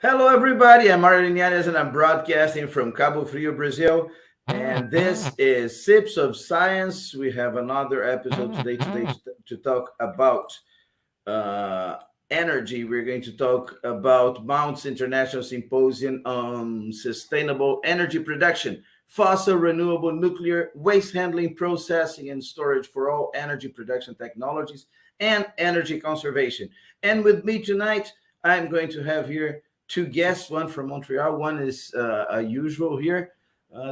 Hello, everybody. I'm Mario Linhares, and I'm broadcasting from Cabo Frio, Brazil. And this is SIPS of Science. We have another episode today to talk about uh, energy. We're going to talk about Mauntz International Symposium on sustainable energy production, fossil, renewable, nuclear, waste handling, processing, and storage for all energy production technologies and energy conservation. And with me tonight, I'm going to have here two guests, one from Montreal, one is a usual here,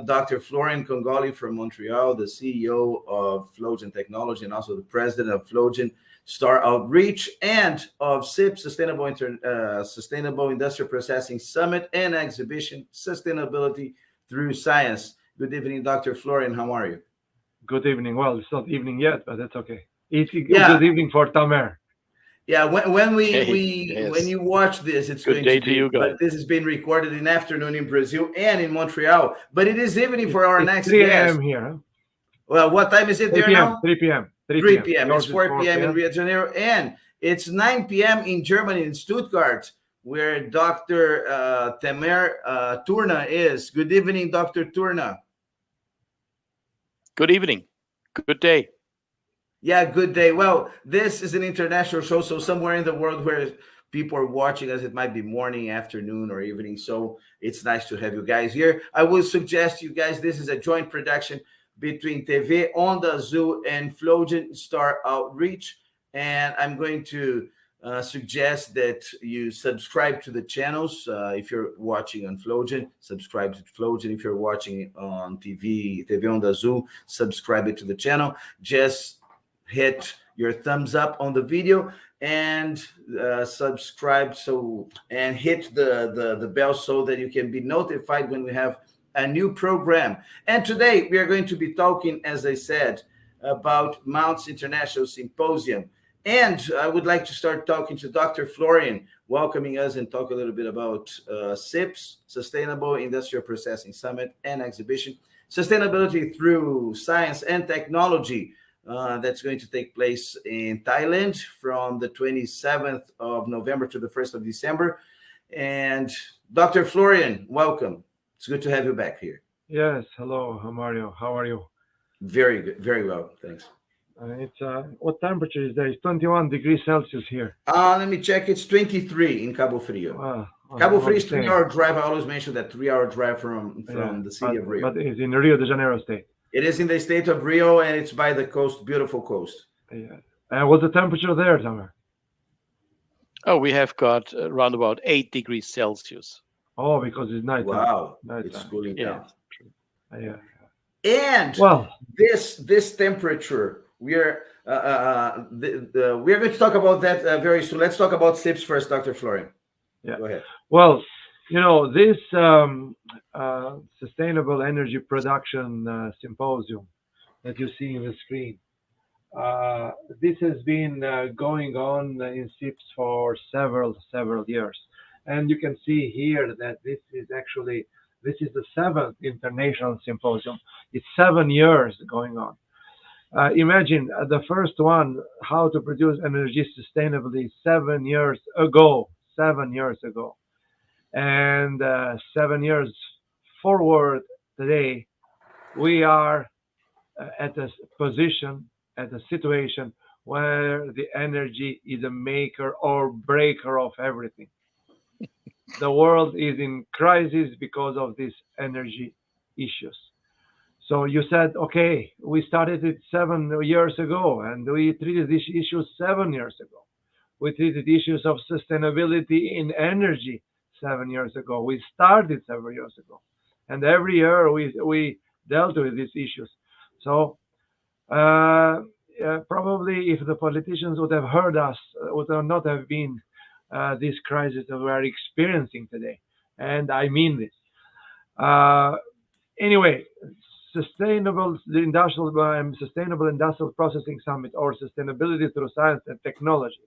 Dr. Florian Kongoli from Montreal, the CEO of Flogen Technology and also the president of Flogen Star Outreach and of SIPS, Sustainable Industrial Processing Summit and Exhibition, Sustainability Through Science. Good evening, Dr. Florian. How are you? Good evening. Well, it's not evening yet, but that's okay. Good evening for Tamer. Yeah, when you watch this, it's good going day to to be. you guys. But this has been recorded in afternoon in Brazil and in Montreal. But it is evening for our It's next 3 guest. a.m. here. Huh? Well, what time is it 3 there p.m. now? 3 p.m. 3 p.m. It's 4 4 p.m. in p.m. Rio de Janeiro, and it's 9 p.m. in Germany, in Stuttgart, where Dr. Tamer Turna is. Good evening, Dr. Turna. Good evening. Good day. Yeah, good day. Well, this is an international show, so somewhere in the world where people are watching us, it might be morning, afternoon, or evening. So it's nice to have you guys here. I will suggest you guys, this is a joint production between TV Onda Azul and Flogen Star Outreach. And I'm going to suggest that you subscribe to the channels. If you're watching on Flogen, subscribe to Flogen. If you're watching on TV Onda Azul, subscribe it to the channel. Just hit your thumbs up on the video and subscribe and hit the bell so that you can be notified when we have a new program. And today we are going to be talking, as I said, about Mauntz International Symposium. And I would like to start talking to Dr. Florian, welcoming us and talk a little bit about SIPS, Sustainable Industrial Processing Summit and Exhibition, Sustainability Through Science and Technology. That's going to take place in Thailand from the 27th of November to the 1st of December. And Dr. Florian, welcome. It's good to have you back here. Yes. Hello, Mario. How are you? Very good. Very well. Thanks. It's what temperature is there? It's 21 degrees Celsius here. Let me check. It's 23 in Cabo Frio. Cabo Frio is 3-hour drive. I always mention that 3-hour drive from the city of Rio. But it's in Rio de Janeiro state. It is in the state of Rio, and it's by the coast, beautiful coast. Yeah. What's the temperature there, Tamer? Oh, we have got around about 8 degrees Celsius. Oh, because it's night. Wow, nighttime. It's cooling down. Yeah. And this temperature, we are going to talk about that very soon. Let's talk about SIPS first, Dr. Florian. Yeah. Go ahead. Well, this Sustainable Energy Production Symposium that you see on the screen, this has been going on in SIPS for several years. And you can see here that this is the 7th International Symposium. It's 7 years going on. Imagine the first one, how to produce energy sustainably 7 years ago. And 7 years forward today, we are at a situation where the energy is a maker or breaker of everything. The world is in crisis because of these energy issues. So you said, okay, we started it 7 years ago, and we treated these issues 7 years ago. We treated issues of sustainability in energy 7 years ago. We started 7 years ago. And every year we dealt with these issues. So probably if the politicians would have heard us, would not have been this crisis that we are experiencing today. And I mean this. Anyway, Sustainable Industrial Processing Summit, or Sustainability Through Science and Technology.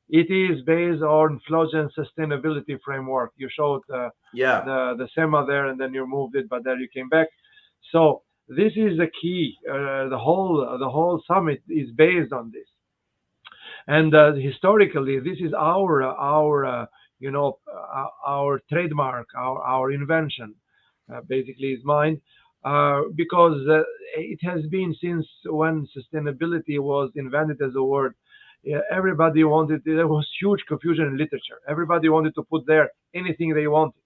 It is based on Flogen sustainability framework. You showed the SEMA there, and then you moved it, but then you came back. So this is the key. The whole summit is based on this. And historically, this is our our trademark, our invention, basically is mine, because it has been since when sustainability was invented as a word. Yeah, everybody wanted. There was huge confusion in literature. Everybody wanted to put there anything they wanted,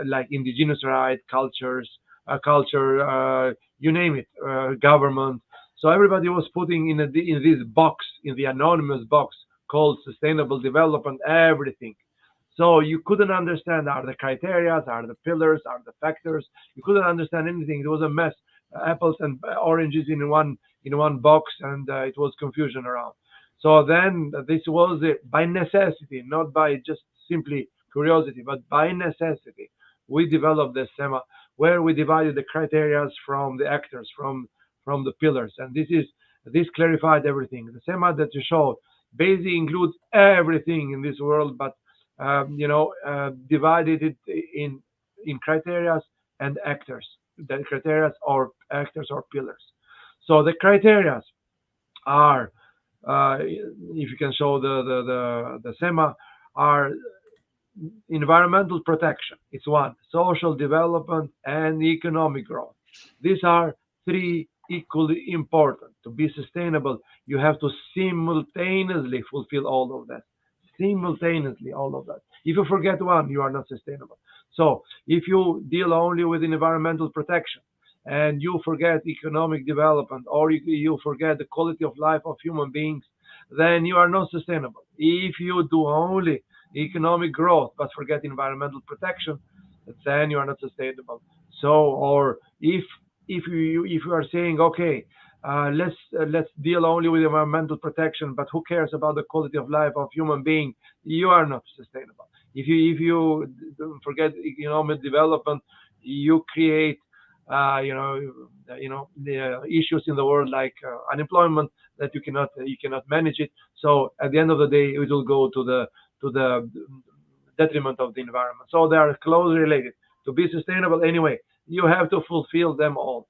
like indigenous right, culture, you name it, government. So everybody was putting in this box, in the anonymous box called sustainable development, everything. So you couldn't understand, are the criteria, are the pillars, are the factors. You couldn't understand anything. It was a mess, apples and oranges in one box, and it was confusion around. So then this was by necessity, not by just simply curiosity, but by necessity. We developed the SEMA, where we divided the criteria from the actors, from the pillars, and this clarified everything. The SEMA that you showed basically includes everything in this world, but divided it in criteria and actors. The criteria or actors or pillars. So the criteria are, if you can show the SEMA, are environmental protection. It's one. Social development and economic growth. These are three equally important. To be sustainable, you have to simultaneously fulfill all of that. Simultaneously, all of that. If you forget one, you are not sustainable. So if you deal only with environmental protection and you forget economic development, or you forget the quality of life of human beings, then you are not sustainable. If you do only economic growth but forget environmental protection, then you are not sustainable. So, or if you are saying, okay, let's deal only with environmental protection, but who cares about the quality of life of human being? You are not sustainable. If you forget economic development, you create the issues in the world like unemployment, that you cannot manage it. So at the end of the day, it will go to the detriment of the environment. So they are closely related. To be sustainable anyway, you have to fulfill them all.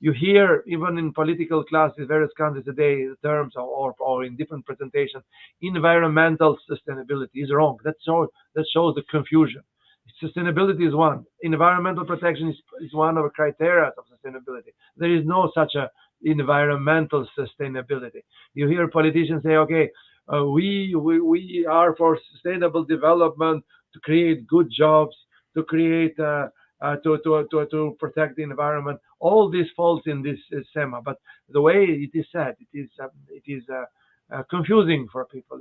You hear even in political classes, various countries today, the terms or in different presentations, environmental sustainability is wrong. That shows the confusion. Sustainability is one. Environmental protection is one of the criteria of sustainability. There is no such a environmental sustainability. You hear politicians say, okay, we are for sustainable development, to create good jobs, to create to protect the environment. All this falls in this SEMA, but the way it is said, it is confusing for people.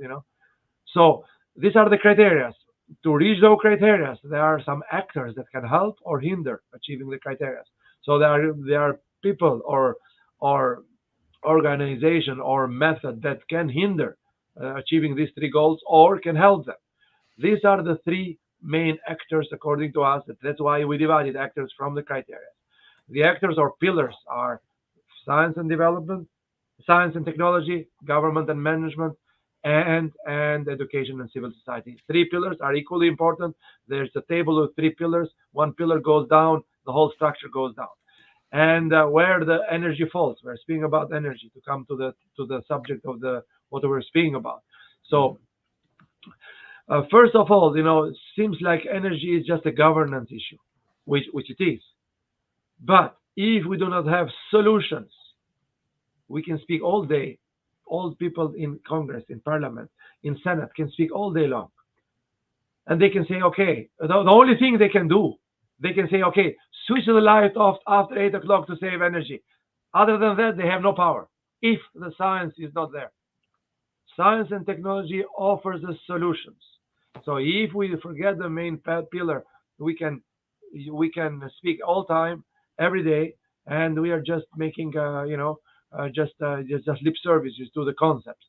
So these are the criteria. To reach those criteria, there are some actors that can help or hinder achieving the criteria. So there are people or organization or method that can hinder achieving these three goals or can help them. These are the three main actors according to us. That's why we divided actors from the criteria. The actors or pillars are science and development, science and technology, government and management, and education and civil society. Three pillars are equally important. There's a table of three pillars. One pillar goes down, the whole structure goes down. And where the energy falls, we're speaking about energy to come to the subject of what we're speaking about. So first of all, it seems like energy is just a governance issue, which it is. But if we do not have solutions, we can speak all day. All people in Congress, in Parliament, in Senate can speak all day long. And they can say, okay, the only thing they can do, they can say, okay, switch the light off after 8 o'clock to save energy. Other than that, they have no power if the science is not there. Science and technology offers us solutions. So if we forget the main pillar, we can speak all time, every day, and we are just making just lip services to the concepts.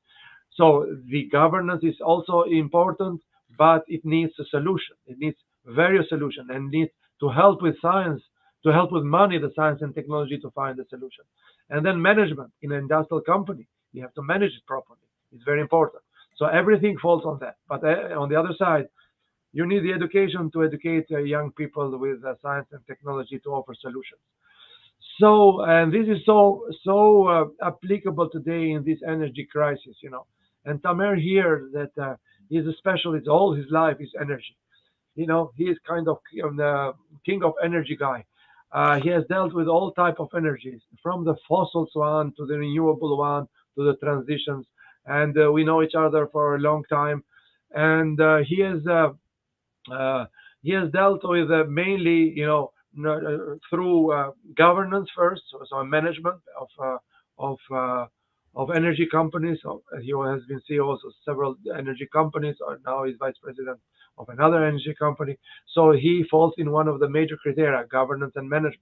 So the governance is also important, but it needs a solution. It needs various solutions and needs to help with science, to help with money, the science and technology to find the solution. And then management in an industrial company, you have to manage it properly. It's very important. So everything falls on that. But on the other side, you need the education to educate young people with science and technology to offer solutions. So, and this is so applicable today in this energy crisis, And Tamer here that He's a specialist. All his life is energy. He is kind of the king of energy guy. He has dealt with all type of energies, from the fossils one to the renewable one to the transitions, and we know each other for a long time. And uh, he has dealt with mainly, through governance first, so management of of energy companies. So he has been CEO of several energy companies, or now he's vice president of another energy company. So he falls in one of the major criteria: governance and management.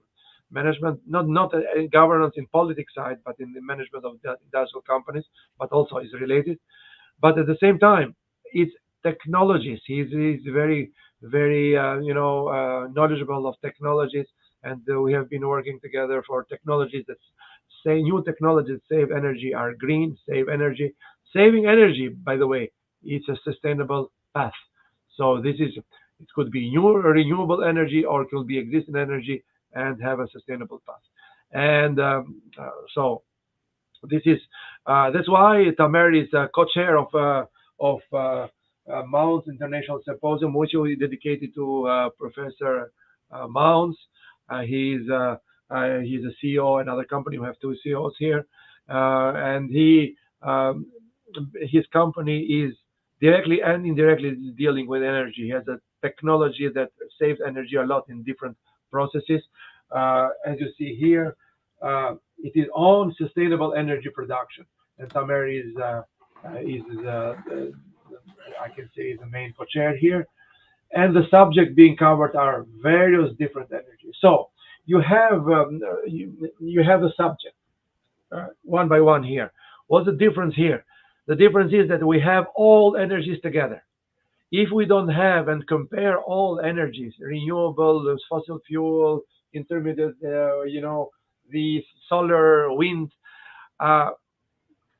Management, not governance in politics side, but in the management of the industrial companies, but also is related. But at the same time, it's technologies. He's very, very, knowledgeable of technologies, and we have been working together for technologies that say new technologies save energy, are green, save energy. Saving energy, by the way, it's a sustainable path. So it could be new renewable energy, or it could be existing energy and have a sustainable path. And so this is that's why Tamer is co-chair of Mauntz International Symposium, which we dedicated to Professor Mauntz. He's a CEO of another company. We have two CEOs here, and his company is directly and indirectly dealing with energy. He has a technology that saves energy a lot in different processes. As you see here, it is on sustainable energy production, and Tamer I can say is the main co-chair here. And the subject being covered are various different energies. So you have you have the subject one by one here. What's the difference here? The difference is that we have all energies together. If we don't have and compare all energies, renewable, fossil fuel, intermediate, the solar, wind, uh,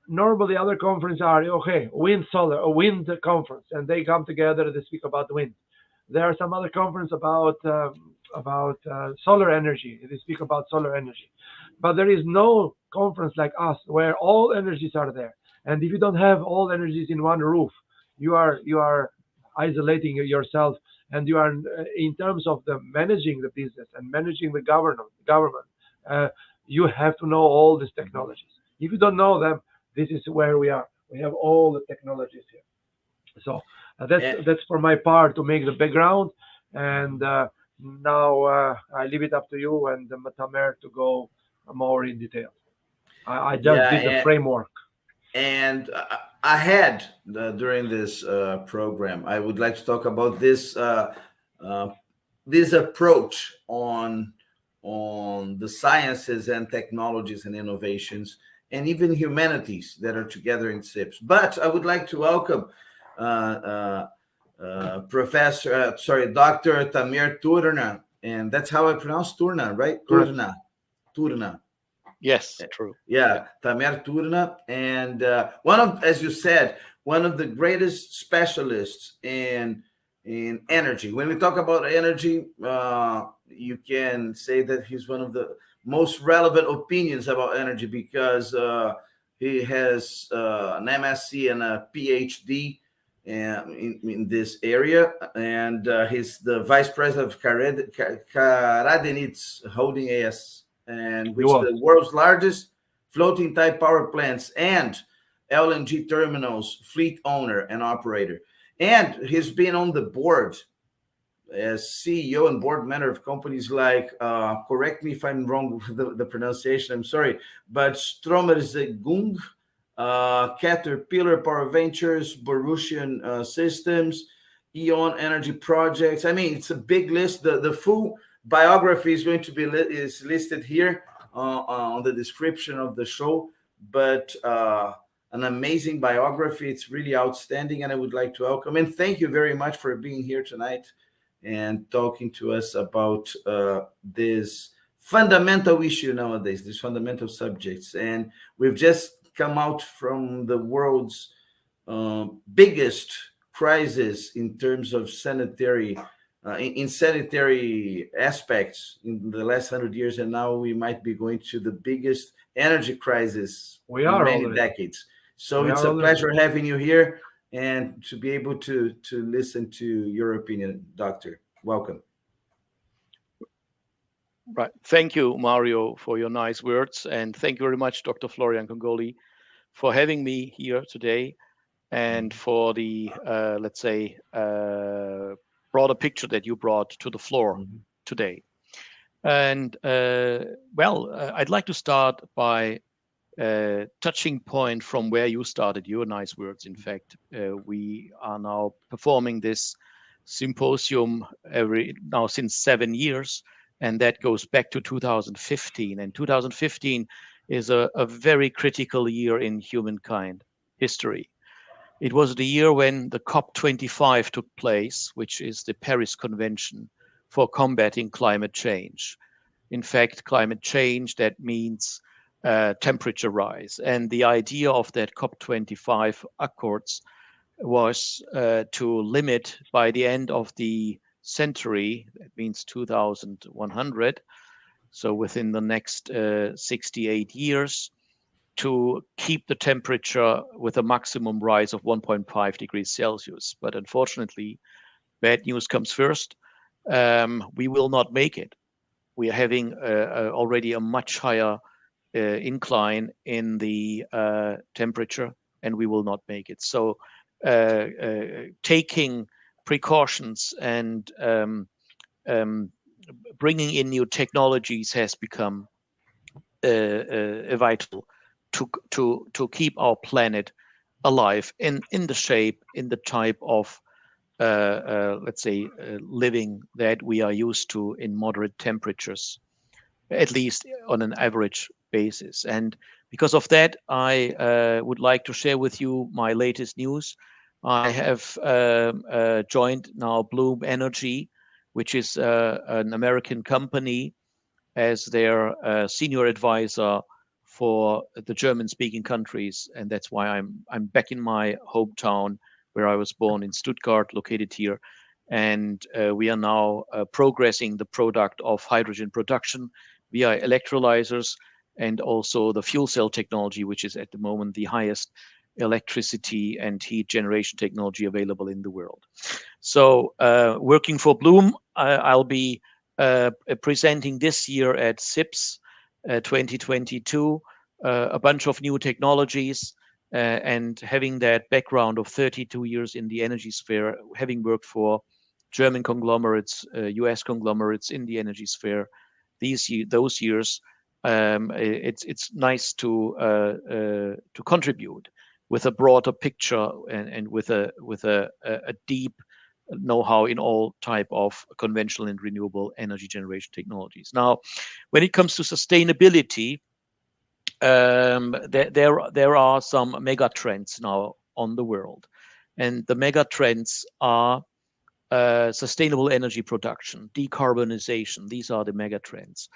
normally other conferences are okay, wind, solar, a wind conference, and they come together, they speak about wind. There are some other conference about solar energy. They speak about solar energy, but there is no conference like us where all energies are there. And if you don't have all energies in one roof, you are isolating yourself, and you are in terms of the managing the business and managing the government. Uh, you have to know all these technologies. If you don't know them, this is where we are. We have all the technologies here. So that's for my part to make the background, and now I leave it up to you and Tamer to go more in detail. I just Yeah, did the framework. and ahead during this program, I would like to talk about uh, this approach on the sciences and technologies and innovations, and even humanities that are together in SIPS. But I would like to welcome uh, uh, Dr. Tamer Turna, and that's how I pronounce Turna, right? Correct. Turna. Yes, true. Yeah. Yeah, Tamer Turna, and one of, as you said, one of the greatest specialists in energy. When we talk about energy, you can say that he's one of the most relevant opinions about energy, because he has an MSc and a PhD in this area, and he's the vice president of Karadeniz Holding AS, and He which was. the world's largest floating type power plants and LNG terminals fleet owner and operator. And he's been on the board as CEO and board member of companies like, correct me if I'm wrong with the pronunciation, I'm sorry, but Stromer Zegung, Caterpillar Power Ventures, Borussian Systems, Eon Energy Projects. I mean, it's a big list. The full biography is going to be is listed here on the description of the show. But an amazing biography. It's really outstanding, and I would like to welcome and thank you very much for being here tonight and talking to us about this fundamental issue nowadays, these fundamental subjects. And we've just come out from the world's biggest crisis in terms of sanitary in sanitary aspects in the last 100 years, and now we might be going to the biggest energy crisis We in are many already. decades. So We it's are a already. pleasure having you here. and to be able to listen to your opinion, Doctor. Welcome. Right. Thank you, Mario, for your nice words. And thank you very much, Dr. Florian Kongoli, for having me here today and for the, let's say, broader picture that you brought to the floor today. And I'd like to start by touching point from where you started, your nice words. In fact, we are now performing this symposium now since 7 years, and that goes back to 2015. And 2015 is a very critical year in humankind history. It was the year when the COP25 took place, which is the Paris Convention for combating climate change. In fact, climate change, that means temperature rise. And the idea of that COP25 accords was to limit by the end of the century, that means 2100, so within the next 68 years, to keep the temperature with a maximum rise of 1.5 degrees Celsius. But unfortunately, bad news comes first. We will not make it. We are having already a much higher incline in the temperature, and we will not make it. So taking precautions and bringing in new technologies has become vital to keep our planet alive in the shape, in the type of let's say living that we are used to in moderate temperatures, at least on an average basis. And because of that, I would like to share with you my latest news. I have joined now Bloom Energy, which is an American company, as their senior advisor for the German-speaking countries, and that's why I'm back in my hometown where I was born in Stuttgart, located here, and we are now progressing the product of hydrogen production via electrolyzers and also the fuel cell technology, which is at the moment the highest electricity and heat generation technology available in the world. So working for Bloom, I'll be presenting this year at SIPS 2022 a bunch of new technologies, and having that background of 32 years in the energy sphere, having worked for German conglomerates, US conglomerates in the energy sphere those years, it's nice to contribute with a broader picture and with a deep know-how in all type of conventional and renewable energy generation technologies. Now, when it comes to sustainability, there are some mega trends now on the world, and the mega trends are sustainable energy production, decarbonization. These are the mega trends.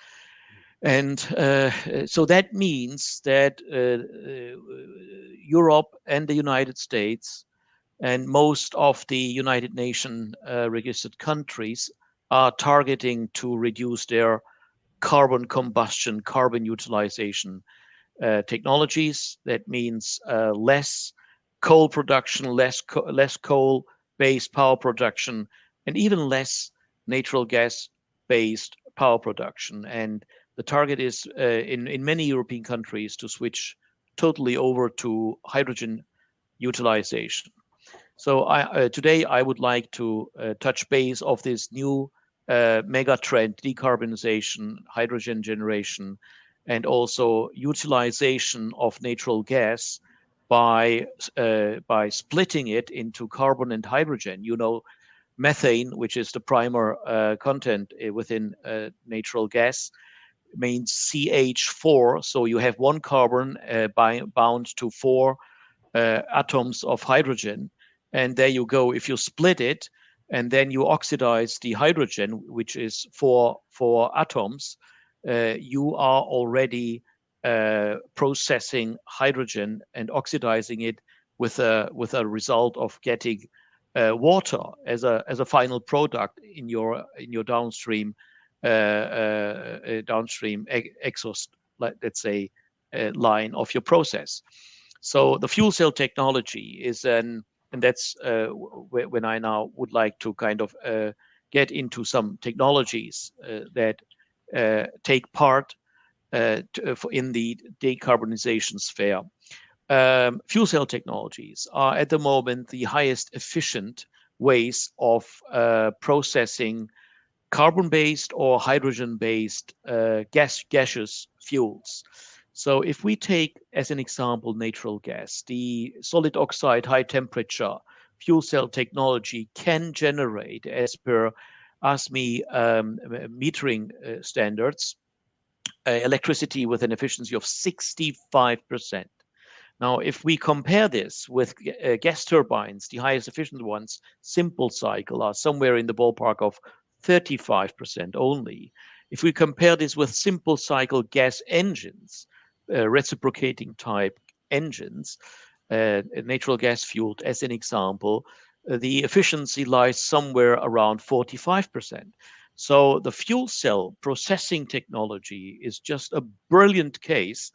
And so that means that Europe and the United States and most of the United Nations registered countries are targeting to reduce their carbon combustion, carbon utilization technologies. That means less coal production, less coal-based power production, and even less natural gas-based power production. And the target is in many European countries to switch totally over to hydrogen utilization. So today I would like to touch base of this new mega trend, decarbonization, hydrogen generation, and also utilization of natural gas by splitting it into carbon and hydrogen. You know, methane, which is the primer content within natural gas, means CH4. So you have one carbon bound to 4 atoms of hydrogen. And there you go. If you split it and then you oxidize the hydrogen, which is 4 atoms, you are already processing hydrogen and oxidizing it with a result of getting water as a final product in your downstream exhaust, let's say, line of your process. So the fuel cell technology is an and that's when I now would like to kind of get into some technologies that take part in the decarbonization sphere. Fuel cell technologies are at the moment the highest efficient ways of processing carbon-based or hydrogen-based gaseous fuels. So if we take as an example natural gas, the solid oxide high temperature fuel cell technology can generate, as per ASME metering standards, electricity with an efficiency of 65%. Now, if we compare this with gas turbines, the highest efficient ones, simple cycle, are somewhere in the ballpark of 35% only. If we compare this with simple cycle gas engines, reciprocating type engines, natural gas fueled as an example, the efficiency lies somewhere around 45%. So the fuel cell processing technology is just a brilliant case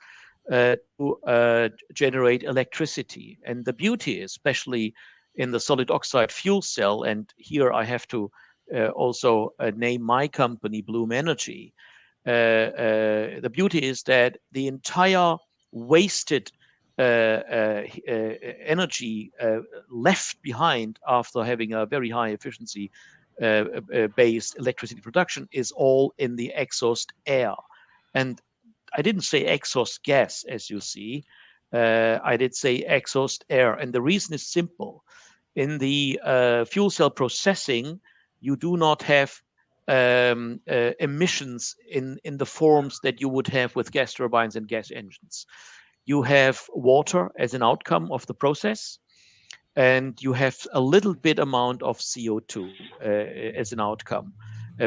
to generate electricity. And the beauty, especially in the solid oxide fuel cell, and here I have to also name my company, Bloom Energy. The beauty is that the entire wasted energy left behind after having a very high efficiency based electricity production is all in the exhaust air. And I didn't say exhaust gas, as you see. I did say exhaust air. And the reason is simple. In the fuel cell processing, you do not have emissions in the forms that you would have with gas turbines and gas engines. You have water as an outcome of the process, and you have a little bit amount of CO2 as an outcome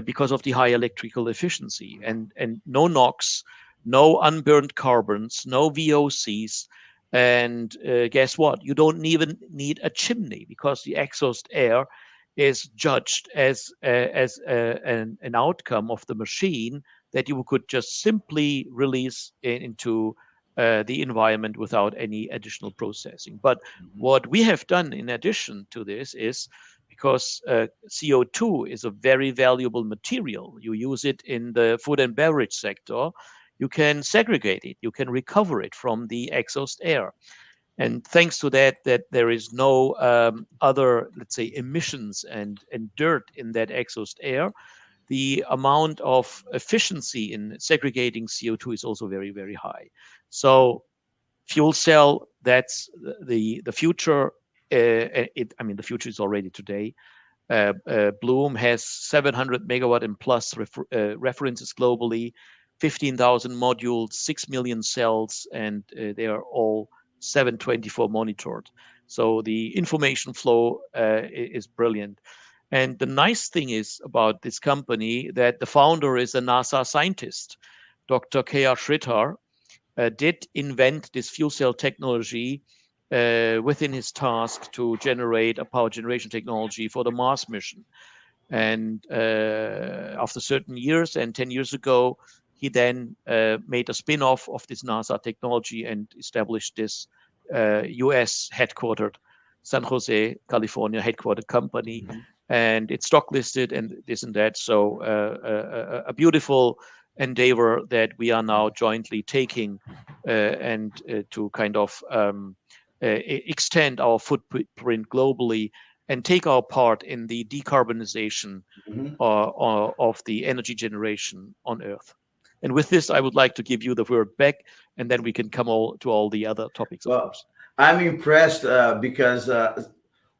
because of the high electrical efficiency, and no NOx, no unburned carbons, no VOCs. And guess what? You don't even need a chimney because the exhaust air is judged as an outcome of the machine that you could just simply release into the environment without any additional processing. But what we have done in addition to this is, because CO2 is a very valuable material, you use it in the food and beverage sector, you can segregate it, you can recover it from the exhaust air. And thanks to that there is no other, let's say, emissions and dirt in that exhaust air, the amount of efficiency in segregating CO2 is also very, very high. So fuel cell, that's the future. The future is already today. Bloom has 700 megawatt and plus references globally, 15,000 modules, 6 million cells, and they are all 7/24 monitored. So the information flow is brilliant. And the nice thing is about this company that the founder is a NASA scientist. Dr. K.R. Shridhar did invent this fuel cell technology within his task to generate a power generation technology for the Mars mission. And after certain years, and 10 years ago, he then made a spin-off of this NASA technology and established this US headquartered, San Jose, California headquartered company. And it's stock listed and this and that. So a beautiful endeavor that we are now jointly taking and to kind of extend our footprint globally and take our part in the decarbonization of the energy generation on Earth. And with this, I would like to give you the word back, and then we can come to all the other topics, of course. I'm impressed because,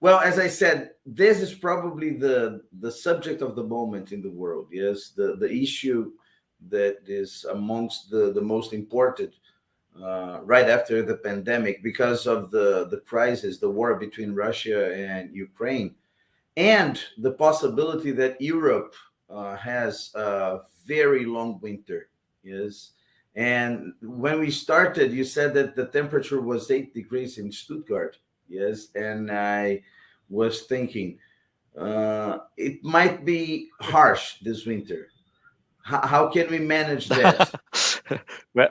well, as I said, this is probably the subject of the moment in the world. Yes, the issue that is amongst the most important right after the pandemic because of the crisis, the war between Russia and Ukraine, and the possibility that Europe has a very long winter. Yes. And when we started, you said that the temperature was 8 degrees in Stuttgart. Yes. And I was thinking it might be harsh this winter. How can we manage that? Well,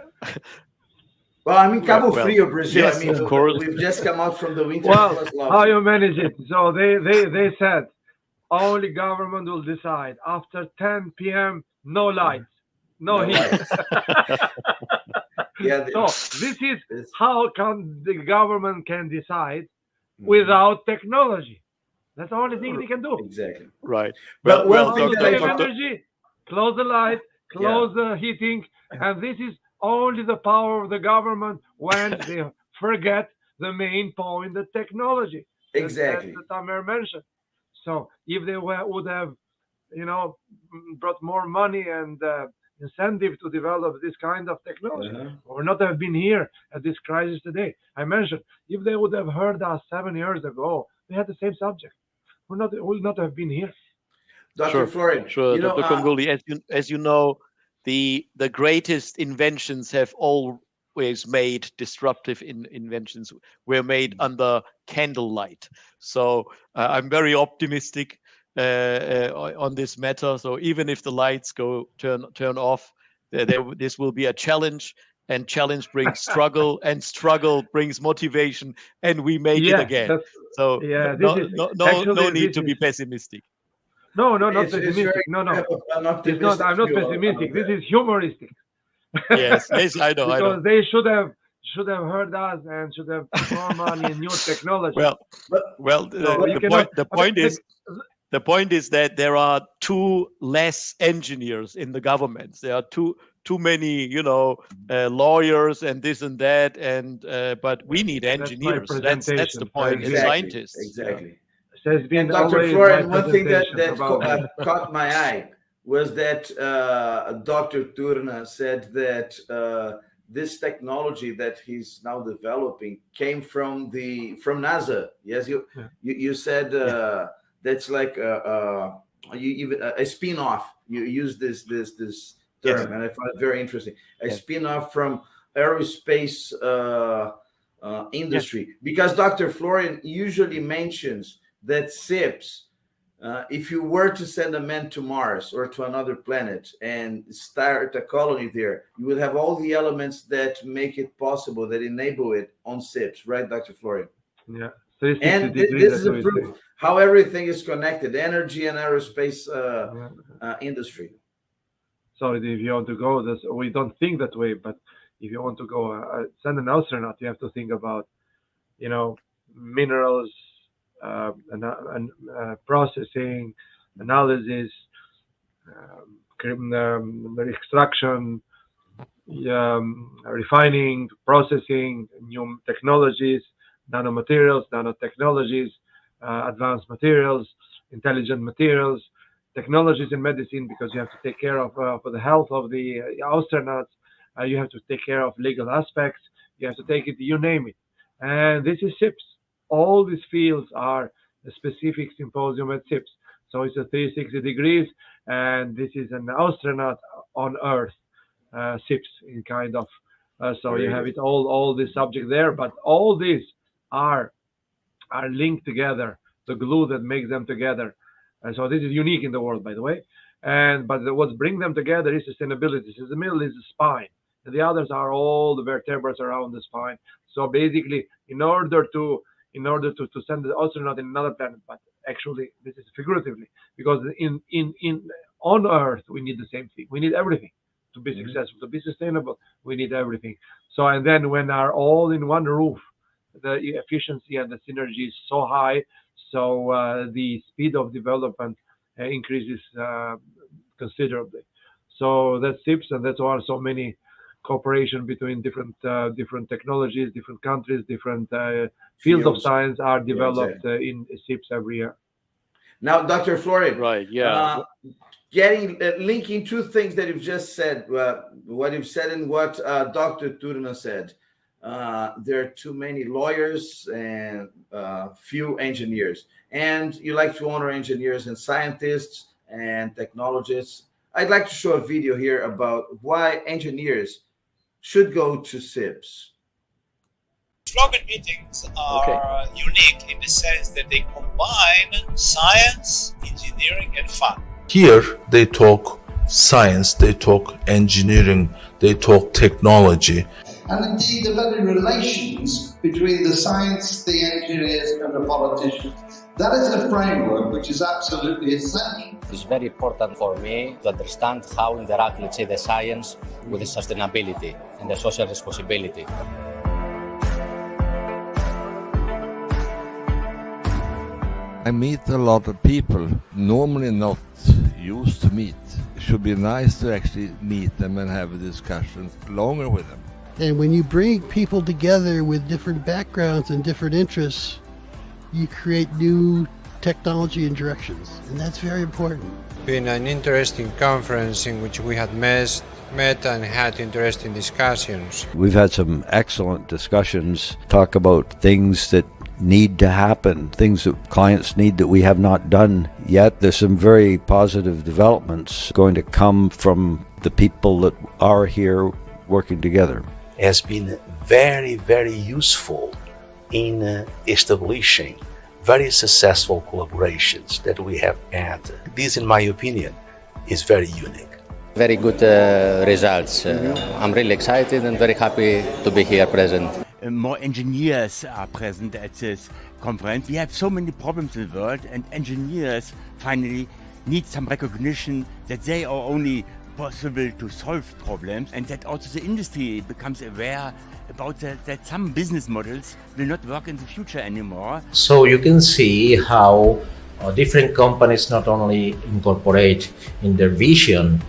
Well, I'm in Cabo Well, Frio, Brazil. yes, I mean, of course. we've just come out from the winter. Well, Plus how love. you manage it? So they said only government will decide. After 10 p.m., no lights, no No heat. lights. Yeah, So this is this- how can the government can decide Mhm. without technology. That's the only thing they can do. Exactly. Right. But Well, one How thing to that save I energy? Close the light, close the heating, and this is only the power of the government when they forget the main point, the technology exactly. that Tamer mentioned. So if they would have, brought more money and incentive to develop this kind of technology, Uh-huh. we would not have been here at this crisis today. I mentioned if they would have heard us 7 years ago, we had the same subject. We would not have been here. Dr. Sure, Florian, sure. Dr. Kongoli, as you know, the greatest inventions have always made disruptive inventions were made under candlelight. So I'm very optimistic on this matter. So even if the lights turn off, this will be a challenge, and challenge brings struggle, and struggle brings motivation, and we make it again. So no need to be pessimistic. No, not it's pessimistic. very No. an It's optimistic not. I'm not view pessimistic. of This that. is humoristic. Yes, I know. Because they should have heard us and should have put more money in new technology. The point is that there are too less engineers in the governments. There are too many, lawyers and this and that, and but we need engineers. That's the point. And scientists. Exactly. Has been And Dr. always Florian, my one thing that presentation caught my eye was that Dr. Turna said that this technology that he's now developing came from NASA. Yes, you said that's like a spin-off. You use this term, and I find it very interesting. A spin-off from aerospace industry, because Dr. Florian usually mentions that SIPS, if you were to send a man to Mars or to another planet and start a colony there, you would have all the elements that make it possible, that enable it on SIPS, right, Dr. Florian? Yeah. And this is a proof how everything is connected, energy and aerospace industry. Sorry, if you want to go, we don't think that way, but if you want to go send an astronaut, you have to think about, minerals, and processing, analysis, extraction, refining, processing, new technologies, nanomaterials, nanotechnologies, advanced materials, intelligent materials, technologies in medicine, because you have to take care of for the health of the astronauts. You have to take care of legal aspects. You have to take it, you name it. And this is SIPS. All these fields are a specific symposium at SIPS. So it's a 360 degrees, and this is an astronaut on Earth, SIPS in kind of. So you have it all this subject there, but all these are linked together, the glue that makes them together. And so this is unique in the world, by the way. But what brings them together is sustainability. So the middle is the spine, and the others are all the vertebrae around the spine. So basically, in order to send the astronaut in another planet, but actually this is figuratively, because on Earth we need the same thing. We need everything to be successful, to be sustainable. We need everything. So, and then when are all in one roof, the efficiency and the synergy is so high, so the speed of development increases considerably. So that's SIPS, and that's why so many cooperation between different technologies, different countries, different fields of science are developed in SIPS every year. Now, Dr. Florian, right? Linking two things that you've just said, what you've said and what Dr. Turna said. There are too many lawyers and few engineers, and you like to honor engineers and scientists and technologists. I'd like to show a video here about why engineers should go to SIPS. Flogen meetings are unique in the sense that they combine science, engineering, and fun. Here they talk science, they talk engineering, they talk technology. and indeed the very relations between the science, the engineers and the politicians. That is a framework which is absolutely essential. It's very important for me to understand how interact, let's say, the science with the sustainability and the social responsibility. I meet a lot of people, normally not used to meet. It should be nice to actually meet them and have a discussion longer with them. And when you bring people together with different backgrounds and different interests, you create new technology and directions, and that's very important. Been an interesting conference in which we had met and had interesting discussions. We've had some excellent discussions, talk about things that need to happen, things that clients need that we have not done yet. There's some very positive developments going to come from the people that are here working together. It has been very, very useful in establishing very successful collaborations that we have had. This, in my opinion, is very unique. Very good results. I'm really excited and very happy to be here present. More engineers are present at this conference. We have so many problems in the world, and engineers finally need some recognition that they are only possible to solve problems, and that also the industry becomes aware about that some business models will not work in the future anymore. So you can see how different companies not only incorporate in their vision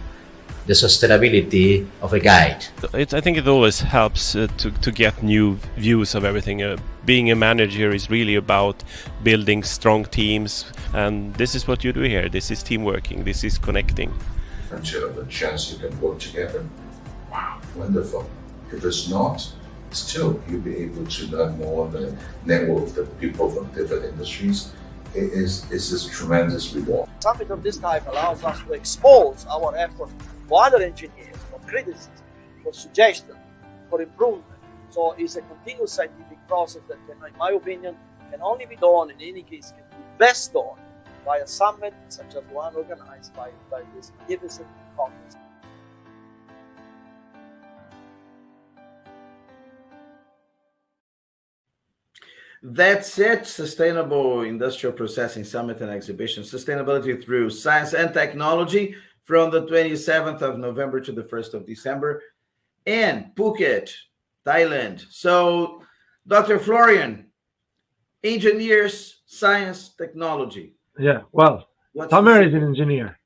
the sustainability of a guide. I think it always helps to get new views of everything. Being a manager is really about building strong teams, and this is what you do here. This is team working, this is connecting. Friendship, the chance you can work together. Wow, wonderful. If it's not, still you'll be able to learn more, the network of the people from different industries. It's this tremendous reward. Summit of this type allows us to expose our effort for other engineers, for criticism, for suggestion, for improvement. So it's a continuous scientific process that, in my opinion, can only be done, in any case, can be best done by a summit such as one organized by this magnificent conference. That's it. Sustainable Industrial Processing Summit and Exhibition. Sustainability through Science and Technology from the 27th of November to the 1st of December in Phuket, Thailand. So, Dr. Florian, engineers, science, technology. Yeah, well, Tamer is an engineer.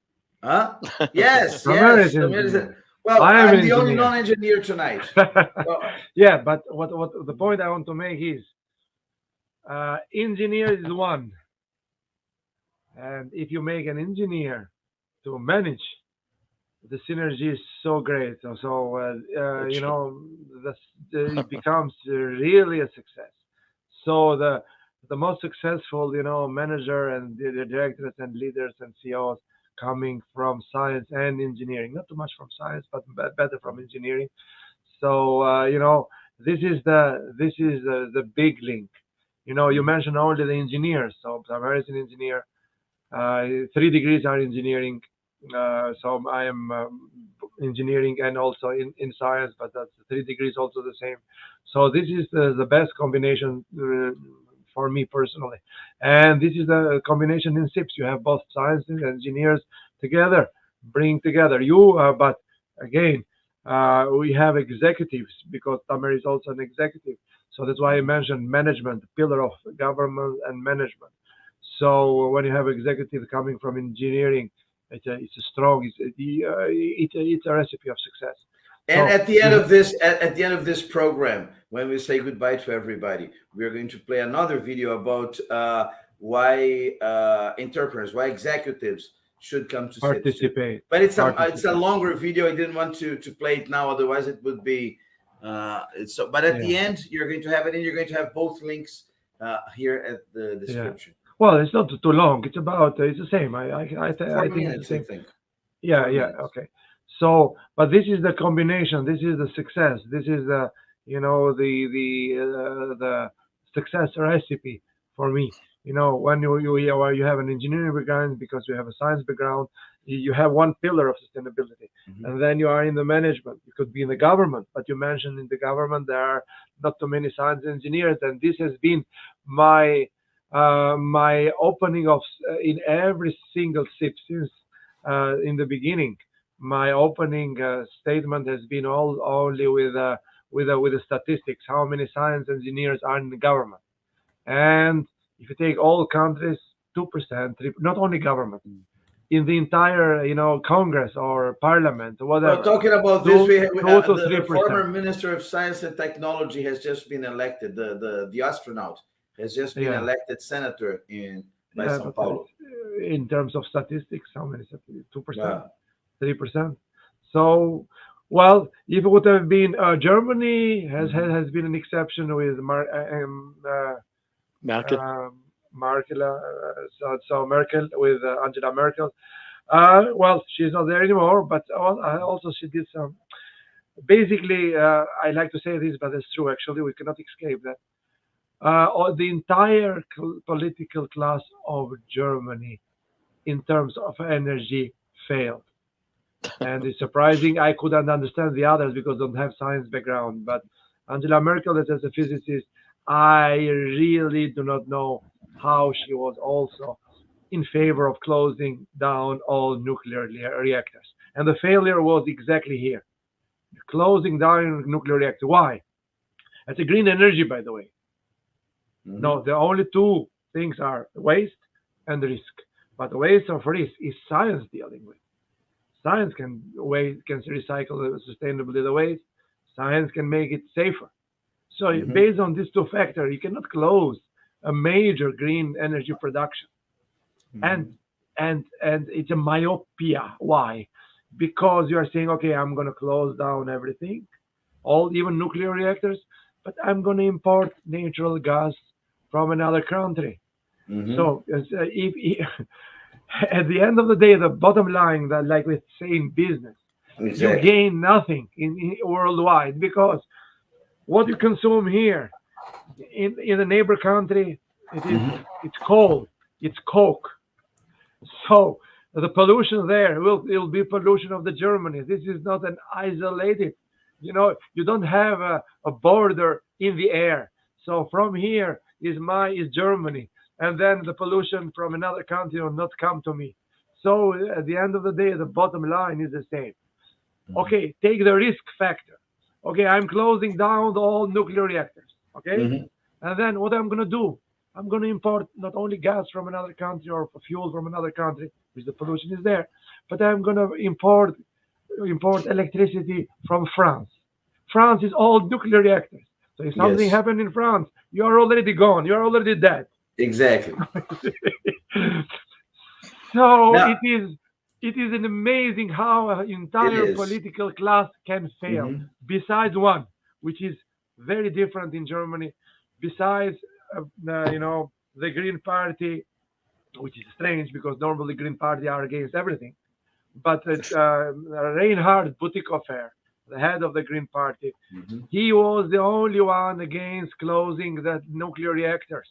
Huh? Yes, Tamer yes. is an engineer. Well, I'm the only non-engineer tonight. Yeah, but what the point I want to make is, engineer is one, and if you make an engineer to manage, the synergy is so great. So you know, it becomes really a success. So the most successful, you know, manager and the directors and leaders and CEOs coming from science and engineering, not too much from science, but better from engineering. So you know, this is the big link. You know, you mentioned only the engineers. So Tamer is an engineer. 3 degrees are engineering. So I am engineering and also in science, but that's 3 degrees also the same. So this is the best combination for me personally. And this is the combination in SIPS. You have both science and engineers together, bring together you. But again, we have executives because Tamer is also an executive. So that's why I mentioned management, pillar of government and management. So when you have executives coming from engineering, it's a strong, it's a recipe of success. And at the end of this program, when we say goodbye to everybody, we're going to play another video about why entrepreneurs, why executives should come to participate. But it's a longer video. I didn't want to play it now, otherwise it would be. But at the end, you're going to have it, and you're going to have both links here at the description. Yeah. Well, it's not too long. It's about it's the same. I think it's the same. Yeah, okay. So, but this is the combination. This is the success. This is the the success recipe for me. You know, when you have an engineering background because you have a science background, You have one pillar of sustainability, and then you are in the management. You could be in the government, but you mentioned in the government there are not too many science engineers, and this has been my my opening of in every single SIP since in the beginning. My opening statement has been only with the statistics. How many science engineers are in the government? And if you take all countries, 2%, 3%, not only government, in the entire, Congress or Parliament or whatever. Well, talking about two, this, we two to the 3%. former Minister of Science and Technology has just been elected. The astronaut has just been elected senator by São Paulo. In terms of statistics, how many statistics? 2%, Wow. 3%. So, well, if it would have been Germany has been an exception with Merkel. So Merkel with Angela Merkel. Well, she's not there anymore, but also she did some. Basically, I like to say this, but it's true. Actually, we cannot escape that. The entire political class of Germany, in terms of energy, failed. And it's surprising. I couldn't understand the others because I don't have science background. But Angela Merkel, as a physicist, I really do not know how she was also in favor of closing down all nuclear reactors. And the failure was exactly here. Closing down nuclear reactors. Why? It's a green energy, by the way. No, the only two things are waste and risk. But the waste of risk is science dealing with. Science can recycle sustainably the waste. Science can make it safer. So based on these two factors, you cannot close a major green energy production. And it's a myopia. Why? Because you are saying, okay, I'm going to close down everything, even nuclear reactors, but I'm going to import natural gas from another country. So if at the end of the day, the bottom line, that like we say in business, you gain nothing in worldwide, because what you consume here in the neighbor country, it's coal, it's coke. So the pollution there will be pollution of the Germany. This is not an isolated, you don't have a border in the air. So from here is Germany, and then the pollution from another country will not come to me. So at the end of the day, the bottom line is the same. Okay, take the risk factor. Okay, I'm closing down all nuclear reactors. Okay, and then what I'm going to do? I'm going to import not only gas from another country or fuel from another country, which the pollution is there, but I'm going to import electricity from France. France is all nuclear reactors. So if something happened in France, you are already gone. You are already dead. Exactly. So now, it is an amazing how an entire political class can fail. Besides one, which is very different in Germany. Besides, the Green Party, which is strange because normally Green Party are against everything. But Reinhard Bütikofer, the head of the Green Party, he was the only one against closing the nuclear reactors.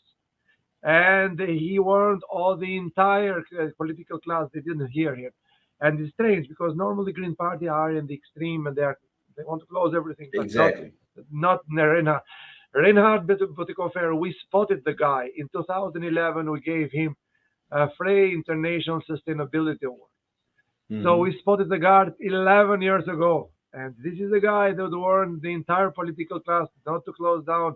And he warned all the entire political class. They didn't hear him. And it's strange because normally Green Party are in the extreme and they want to close everything. But exactly. Not Reinhard. Reinhard Bütikofer, we spotted the guy. In 2011, we gave him a Frey International Sustainability Award. So we spotted the guy 11 years ago. And this is the guy that warned the entire political class not to close down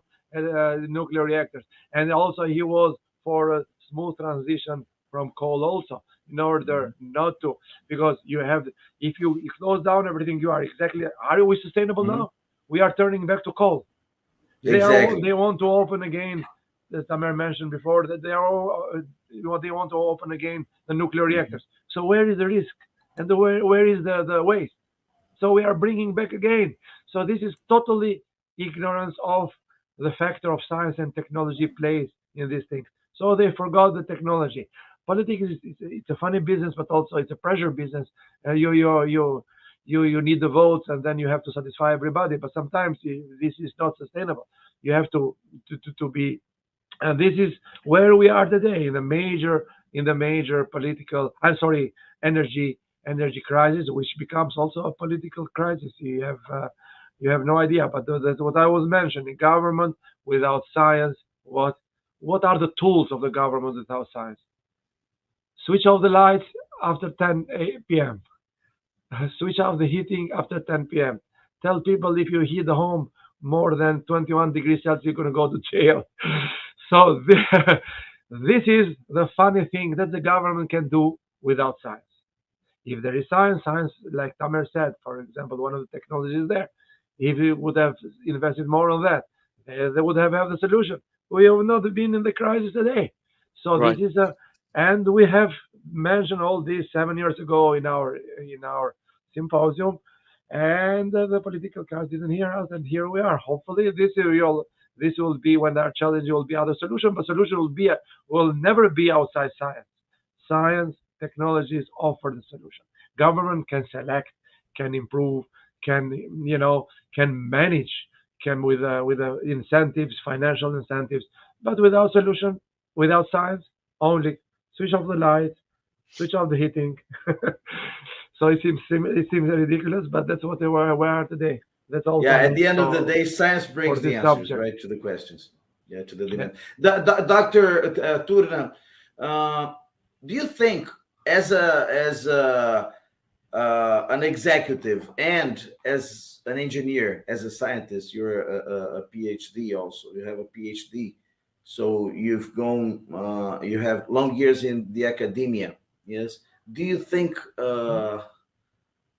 nuclear reactors. And also he was for a smooth transition from coal also, in order not to, because you have, if you close down everything, are we sustainable now? We are turning back to coal. They want to open again, as Tamer mentioned before, that they want to open again the nuclear reactors. So where is the risk? And where is the waste? So we are bringing back again. So this is totally ignorance of the factor of science and technology plays in these things. So they forgot the technology. Politics it's a funny business, but also it's a pressure business. You need the votes, and then you have to satisfy everybody. But sometimes this is not sustainable. You have to be, and this is where we are today in the major energy energy crisis, which becomes also a political crisis. You have no idea. But that's what I was mentioning. Government without science. What are the tools of the government without science? Switch off the lights after 10 p.m. Switch off the heating after 10 p.m. Tell people if you heat the home more than 21 degrees Celsius, you're going to go to jail. So this is the funny thing that the government can do without science. If there is science, like Tamer said, for example, one of the technologies there, if you would have invested more on that, they would have the solution. We have not been in the crisis today. So Right. this is and we have mentioned all this 7 years ago in our symposium, and the political class didn't hear us, and here we are. Hopefully, this will be when our challenge will be other solution, but solution will never be outside science. Science, technologies offer the solution. Government can select, can improve, can manage, can with incentives, financial incentives, but without solution, without science, only switch off the lights, switch off the heating. So it seems ridiculous, but that's what we are today. That's all. Yeah, at the end of the day, science brings the answers, right, to the questions. Yeah, to the limit. Dr. Turna, do you think, as an executive and as an engineer, as a scientist, you're a PhD also. You have a PhD, so you've gone. You have long years in the academia. Yes. Do you think the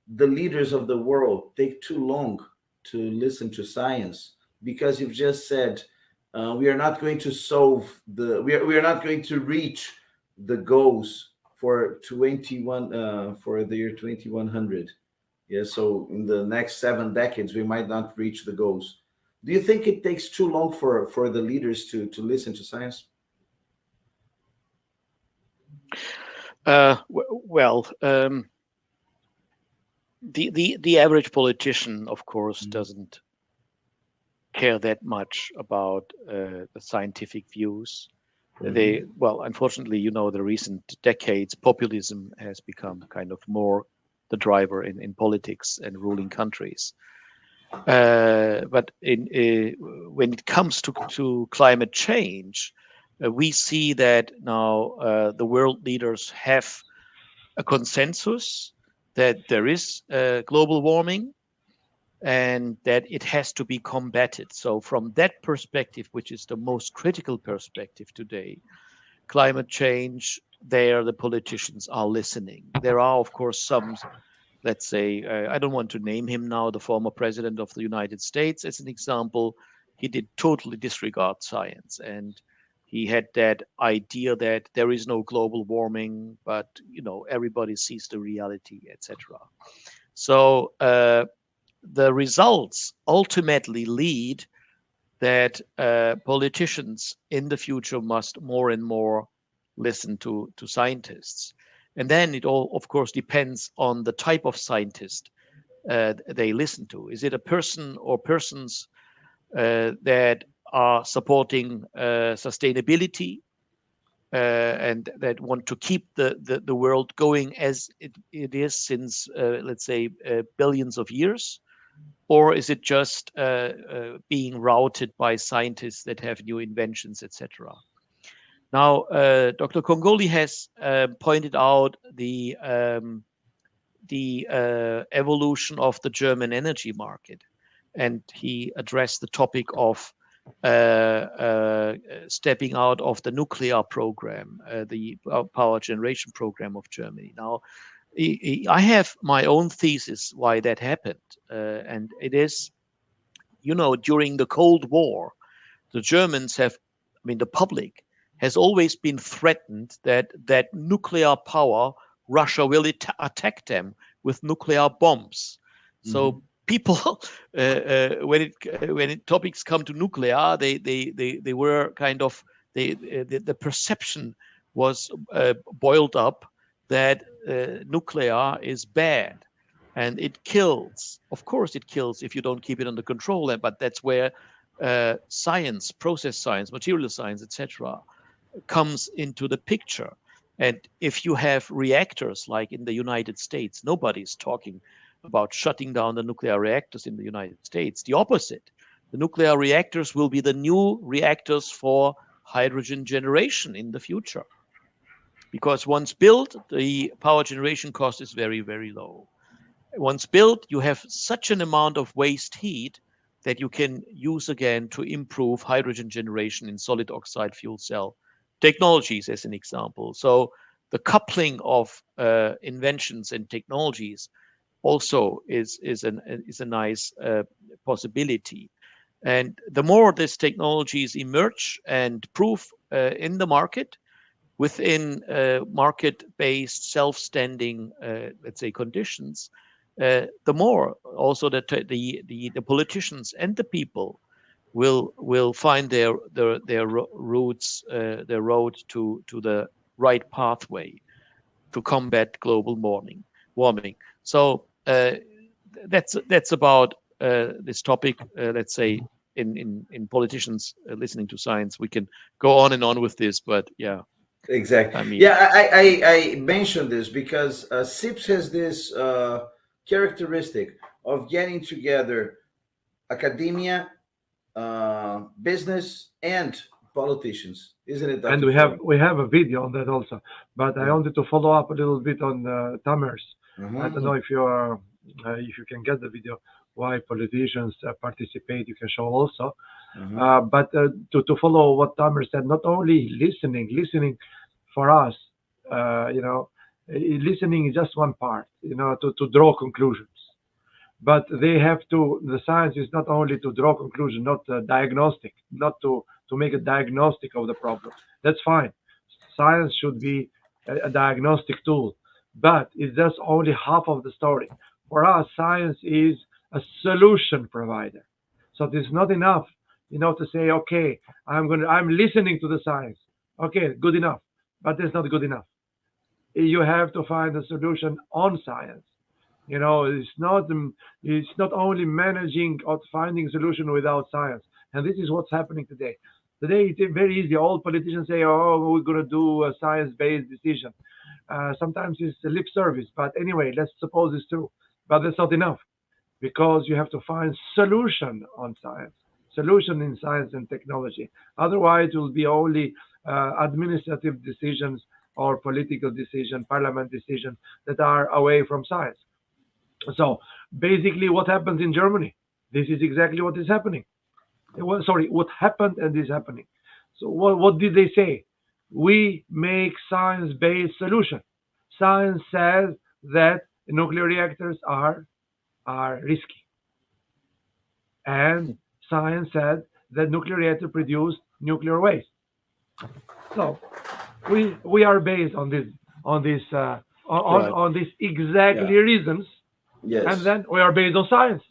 leaders of the world take too long to listen to science? Because you've just said we are not going to we are not going to reach the goals for the year 2100. Yeah, so in the next 7 decades we might not reach the goals. Do you think it takes too long for the leaders to listen to science? The average politician, of course, doesn't care that much about the scientific views. Unfortunately, the recent decades, populism has become kind of more the driver in politics and ruling countries. But when it comes to climate change, we see that now the world leaders have a consensus that there is global warming and that it has to be combated. So from that perspective, which is the most critical perspective today, climate change, there the politicians are listening. There are, of course, some, let's say, I don't want to name him now, the former president of the United States, as an example. He did totally disregard science, and he had that idea that there is no global warming, but everybody sees the reality, etc. So the results ultimately lead that politicians in the future must more and more listen to scientists. And then it all, of course, depends on the type of scientist they listen to. Is it a person or persons that are supporting sustainability and that want to keep the world going as it is since, let's say, billions of years? Or is it just being routed by scientists that have new inventions, etc.? Now, Dr. Kongoli has pointed out the evolution of the German energy market, and he addressed the topic of stepping out of the nuclear program, the power generation program of Germany. Now, I have my own thesis why that happened, and it is, during the Cold War, the Germans the public has always been threatened that nuclear power, Russia will attack them with nuclear bombs. So people, when topics come to nuclear, they were kind of the perception was boiled up that nuclear is bad and it kills. Of course, it kills if you don't keep it under control. But that's where science, process science, material science, etc., comes into the picture. And if you have reactors like in the United States, nobody's talking about shutting down the nuclear reactors in the United States. The opposite. The nuclear reactors will be the new reactors for hydrogen generation in the future. Because once built, the power generation cost is very, very low. Once built, you have such an amount of waste heat that you can use again to improve hydrogen generation in solid oxide fuel cell technologies, as an example. So the coupling of inventions and technologies also is a nice possibility. And the more these technologies emerge and prove in the market, within market-based, self-standing, let's say, conditions, the more also that the politicians and the people will find their routes, their road to the right pathway to combat global warming. So that's about this topic. Let's say in politicians listening to science, we can go on and on with this, but yeah. Exactly. I mean, yeah, I mentioned this because SIPS has this characteristic of getting together academia, business, and politicians, isn't it, Dr. And we have a video on that also. But I wanted to follow up a little bit on Tamer's. I don't know if you can get the video. Why politicians participate? You can show also. But to follow what Tamer said, not only listening for us, listening is just one part, to draw conclusions. But they have to, the science is not only to draw conclusions, not diagnostic, not to make a diagnostic of the problem. That's fine. Science should be a diagnostic tool, but it's just only half of the story. For us, science is a solution provider. So it's not enough, to say, okay, I'm listening to the science. Okay, good enough. But that's not good enough. You have to find a solution on science. It's not only managing or finding solution without science. And this is what's happening today. Today, it's very easy. All politicians say, oh, we're going to do a science-based decision. Sometimes it's a lip service. But anyway, let's suppose it's true. But that's not enough, because you have to find solution on science, solution in science and technology. Otherwise, it will be only administrative decisions or political decisions, parliament decisions that are away from science. So basically what happens in Germany, this is exactly what is happening. What happened and is happening. So what did they say? We make science-based solution. Science says that nuclear reactors are risky. And science said that nuclear reactors produce nuclear waste. So we are based on these exactly reasons. Yes. And then we are based on science.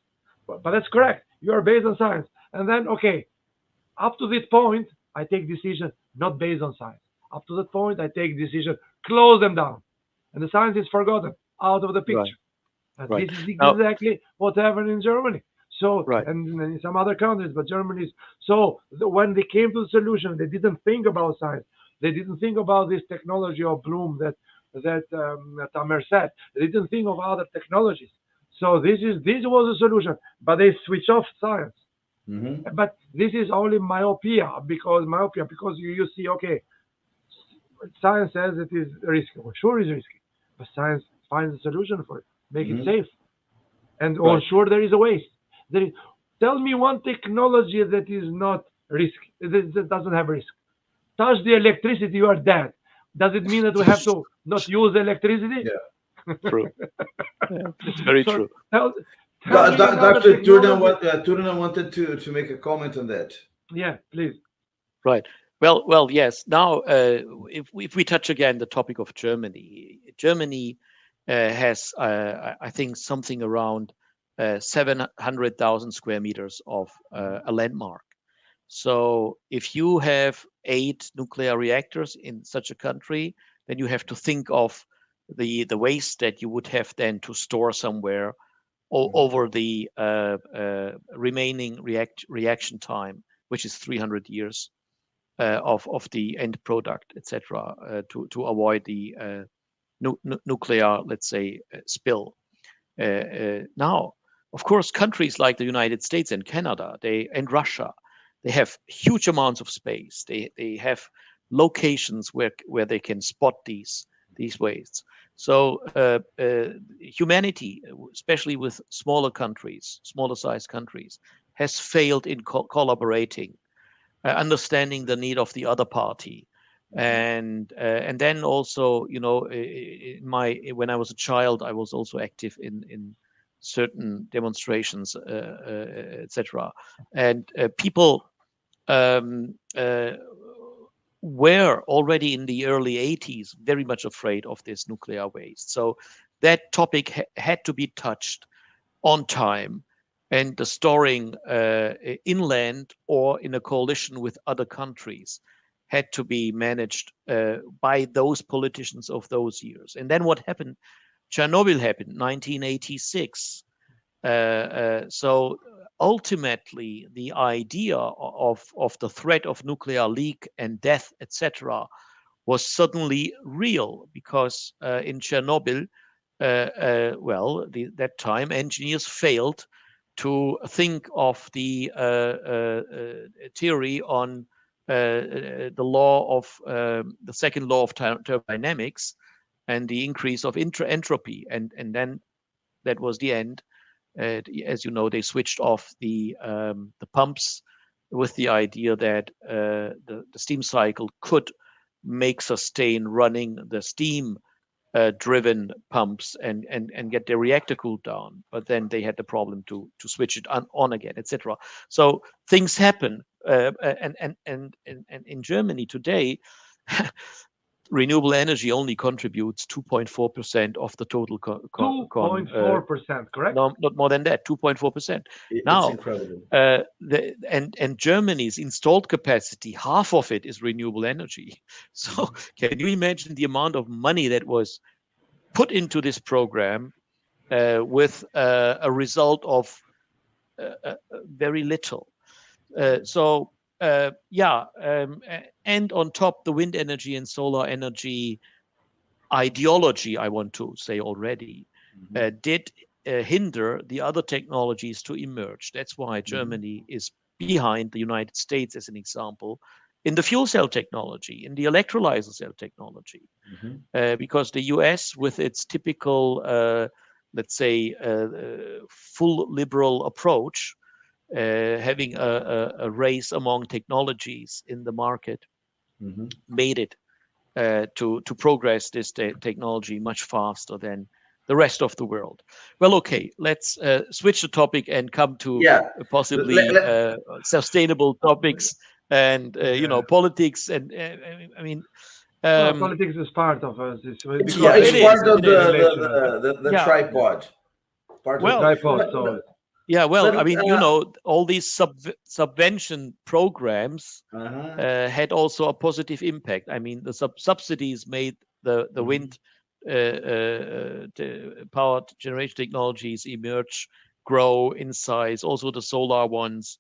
But that's correct. You are based on science. And then, okay, up to this point, I take decision not based on science. Up to that point, I take decision, close them down. And the science is forgotten, out of the picture. And this is exactly what happened in Germany. So, and in some other countries, but Germany is. So when they came to the solution, they didn't think about science. They didn't think about this technology of Bloom that Tamer said. They didn't think of other technologies. So this was a solution, but they switch off science. But this is only myopia because you see, okay, science says it is risky. Well, sure, it's risky, but science finds a solution for it, make it safe, and sure there is a waste. Tell me one technology that is not risky, that doesn't have risk. Touch the electricity, you are dead. Does it mean that we have to not use electricity? Yeah, true. Yeah, it's very true. Dr. Turna wanted to make a comment on that. Yeah, please. Right. Well, yes. Now, if we touch again the topic of Germany, Germany has, I think, something around 700,000 square meters of a landmark. So if you have 8 nuclear reactors in such a country, then you have to think of the waste that you would have then to store somewhere over the remaining reaction time, which is 300 years. of the end product, etc., to avoid the nuclear, let's say, spill. Now, of course, countries like the United States and Canada, and Russia, they have huge amounts of space. They have locations where they can spot these wastes. So humanity, especially with smaller sized countries, has failed in collaborating, understanding the need of the other party. And then also, when I was a child, I was also active in certain demonstrations, etc. And people were already in the early 80s very much afraid of this nuclear waste. So that topic had to be touched on time, and the storing inland or in a coalition with other countries had to be managed by those politicians of those years. And then what happened? Chernobyl happened, 1986. So ultimately, the idea of the threat of nuclear leak and death, etc., was suddenly real, because in Chernobyl, that time, engineers failed to think of the theory on the law of the second law of thermodynamics and the increase of entropy, and then that was the end. As you know, they switched off the pumps with the idea that the steam cycle could sustain running the steam driven pumps and get the reactor cooled down, but then they had the problem to switch it on again, etc. So things happen, and in Germany today, renewable energy only contributes 2.4% of the total 2.4%, correct? No, not more than that, 2.4%. Now, incredible. And Germany's installed capacity, half of it is renewable energy. So can you imagine the amount of money that was put into this program with a result of very little? And on top, the wind energy and solar energy ideology, I want to say already, did hinder the other technologies to emerge. That's why Germany is behind the United States, as an example, in the fuel cell technology, in the electrolyzer cell technology, because the US, with its typical, let's say, full liberal approach, having a race among technologies in the market, made it to progress this technology much faster than the rest of the world. Well, okay, let's switch the topic and come to possibly sustainable topics and politics. And I mean, politics is part of us. It's part of the tripod. Part of the tripod. So. Yeah, well, I mean, all these subvention programs had also a positive impact. I mean, the subsidies made the wind power generation technologies emerge, grow in size, also the solar ones,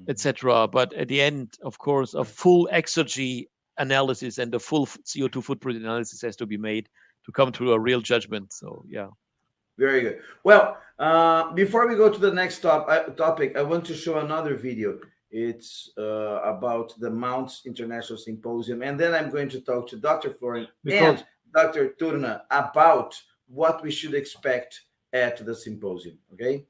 etc. But at the end, of course, a full exergy analysis and the full CO2 footprint analysis has to be made to come to a real judgment. So, yeah. Very good. Well, before we go to the next topic, I want to show another video. It's about the Mauntz International Symposium. And then I'm going to talk to Dr. Florian and Dr. Turna about what we should expect at the symposium. Okay?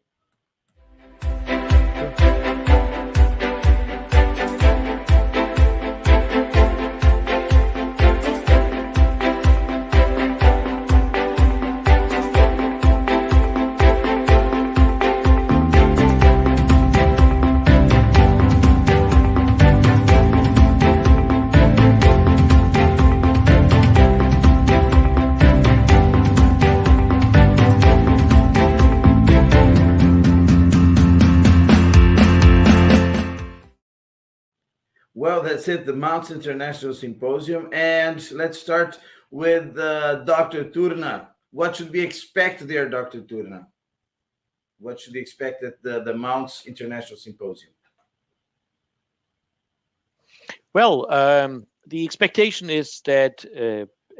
Well, that's it, the Mauntz International Symposium. And let's start with Dr. Turna. What should we expect there, Dr. Turna? What should we expect at the Mauntz International Symposium? Well, the expectation is that,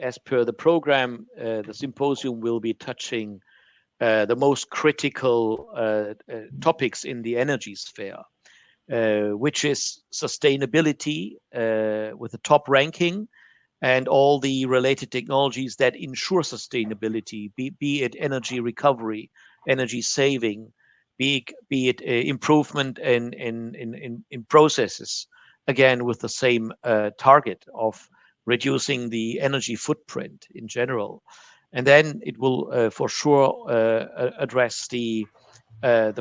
as per the program, the symposium will be touching the most critical topics in the energy sphere, which is sustainability with the top ranking, and all the related technologies that ensure sustainability, be it energy recovery, energy saving, be it improvement in processes, again with the same target of reducing the energy footprint in general. And then it will for sure address the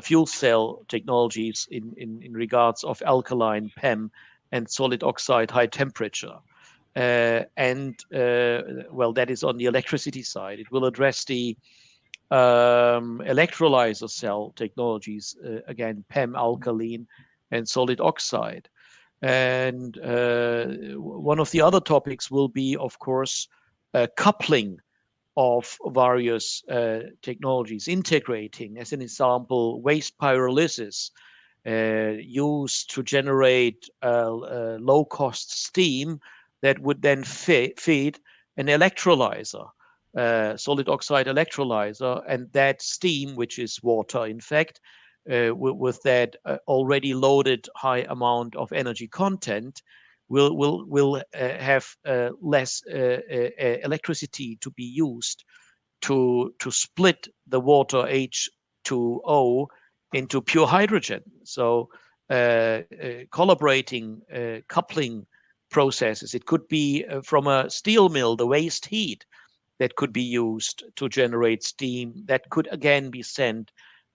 fuel cell technologies in regards of alkaline PEM and solid oxide high temperature. Well, that is on the electricity side. It will address the electrolyzer cell technologies, again, PEM, alkaline, and solid oxide. And one of the other topics will be, of course, coupling of various technologies, integrating, as an example, waste pyrolysis, used to generate low-cost steam that would then feed an electrolyzer, solid oxide electrolyzer, and that steam, which is water, in fact, with that already loaded high amount of energy content, will have less electricity to be used to split the water H2O into pure hydrogen. So collaborating, coupling processes. It could be from a steel mill, the waste heat that could be used to generate steam that could again be sent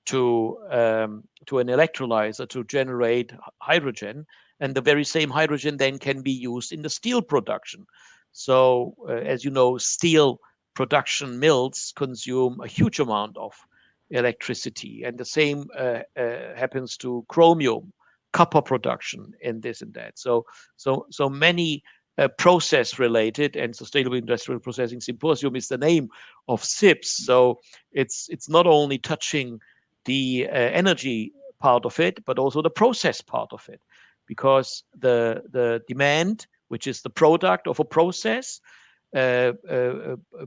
to an electrolyzer to generate hydrogen, and the very same hydrogen then can be used in the steel production. So as you know, steel production mills consume a huge amount of electricity, and the same happens to chromium, copper production, and this and that. So many process related, and Sustainable Industrial Processing Symposium is the name of SIPS. So it's not only touching the energy part of it, but also the process part of it, because the demand, which is the product of a process,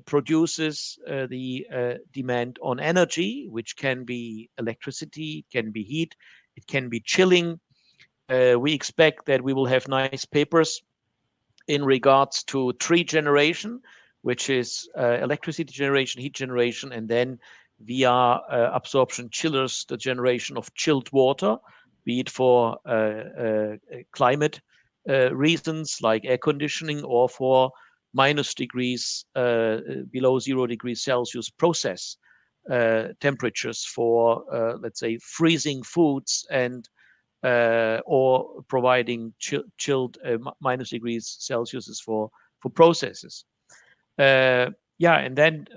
produces the demand on energy, which can be electricity, can be heat, it can be chilling. We expect that we will have nice papers in regards to tree generation, which is electricity generation, heat generation, and then via absorption chillers, the generation of chilled water, be it for climate reasons like air conditioning, or for minus degrees, below 0 degrees Celsius process temperatures for, let's say, freezing foods, and or providing chilled minus degrees Celsius for processes. And then,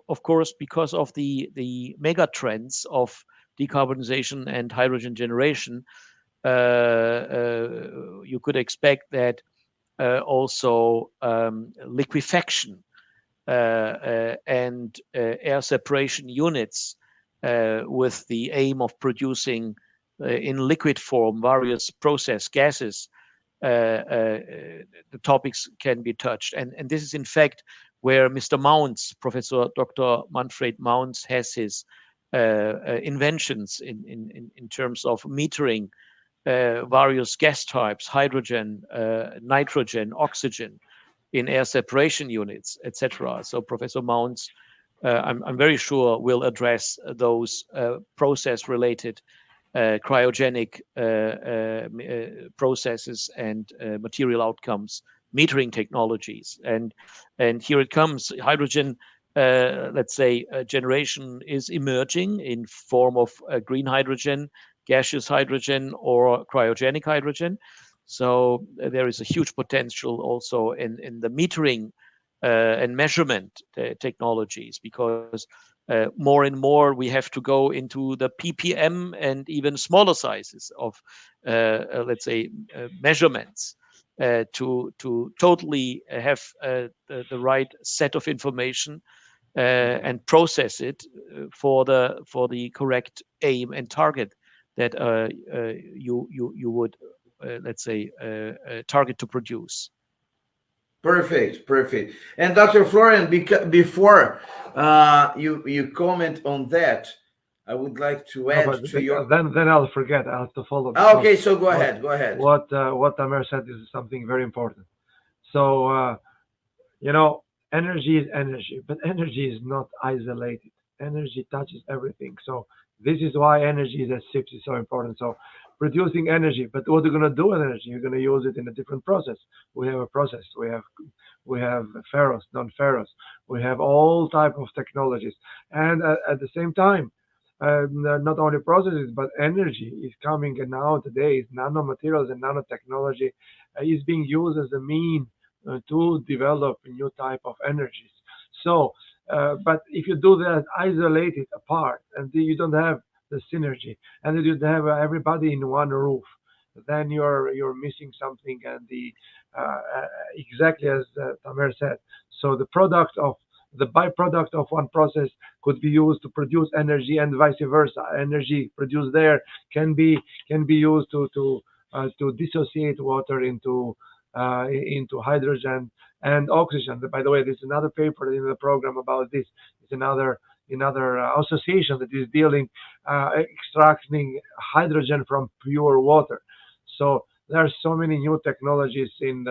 of course, because of the mega trends of decarbonization and hydrogen generation, you could expect that also liquefaction and air separation units with the aim of producing in liquid form various process gases, the topics can be touched. And this is in fact where Mr. Mauntz, Professor Dr. Manfred Mauntz, has his inventions in terms of metering various gas types, hydrogen, nitrogen, oxygen, in air separation units, etc. So Professor Mauntz, I'm very sure, will address those process-related cryogenic processes and material outcomes, metering technologies. And here it comes. Hydrogen, let's say, generation is emerging in form of green hydrogen, gaseous hydrogen, or cryogenic hydrogen. So there is a huge potential also in the metering and measurement technologies, because more and more we have to go into the ppm and even smaller sizes of, let's say, measurements to totally have the right set of information and process it for the correct aim and target that you would let's say, target to produce. Perfect, perfect. And Dr. Florian, before you comment on that, I would like to add to your. Then I'll forget. I have to follow. Okay, so go ahead. Go ahead. What Tamer said is something very important. So energy is energy, but energy is not isolated. Energy touches everything. So this is why energy is SIPS is so important. So producing energy, but what are you going to do with energy? You're going to use it in a different process. We have a process. We have ferrous, non-ferrous. We have all type of technologies, and at the same time, not only processes but energy is coming. And now today, nanomaterials and nanotechnology is being used as a mean to develop a new type of energies. So, but if you do that isolated apart, and you don't have the synergy, and you don't have everybody in one roof, then you're missing something. And exactly as Tamer said, so the byproduct of one process could be used to produce energy, and vice versa. Energy produced there can be used to dissociate water into hydrogen and oxygen. By the way, there's another paper in the program about this. It's another association that is dealing extracting hydrogen from pure water. So there are so many new technologies in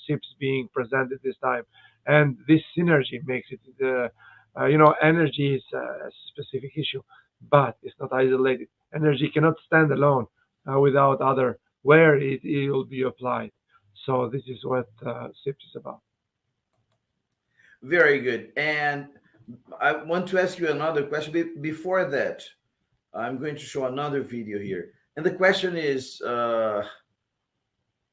SIPS being presented this time, and this synergy makes it. Energy is a specific issue, but it's not isolated. Energy cannot stand alone without other where it will be applied. So this is what SIPS is about. Very good. And I want to ask you another question. Before that, I'm going to show another video here. And the question is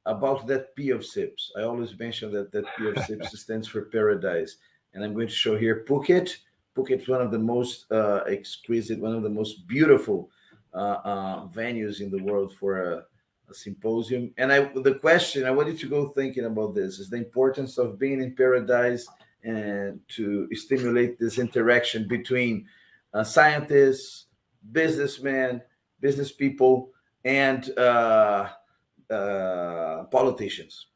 about that P of SIPS. I always mention that P of SIPS stands for paradise. And I'm going to show here Phuket. Phuket is one of the most exquisite, one of the most beautiful venues in the world for a symposium. And the question, I want you to go thinking about this, is the importance of being in paradise and to stimulate this interaction between scientists, businessmen, business people, and politicians.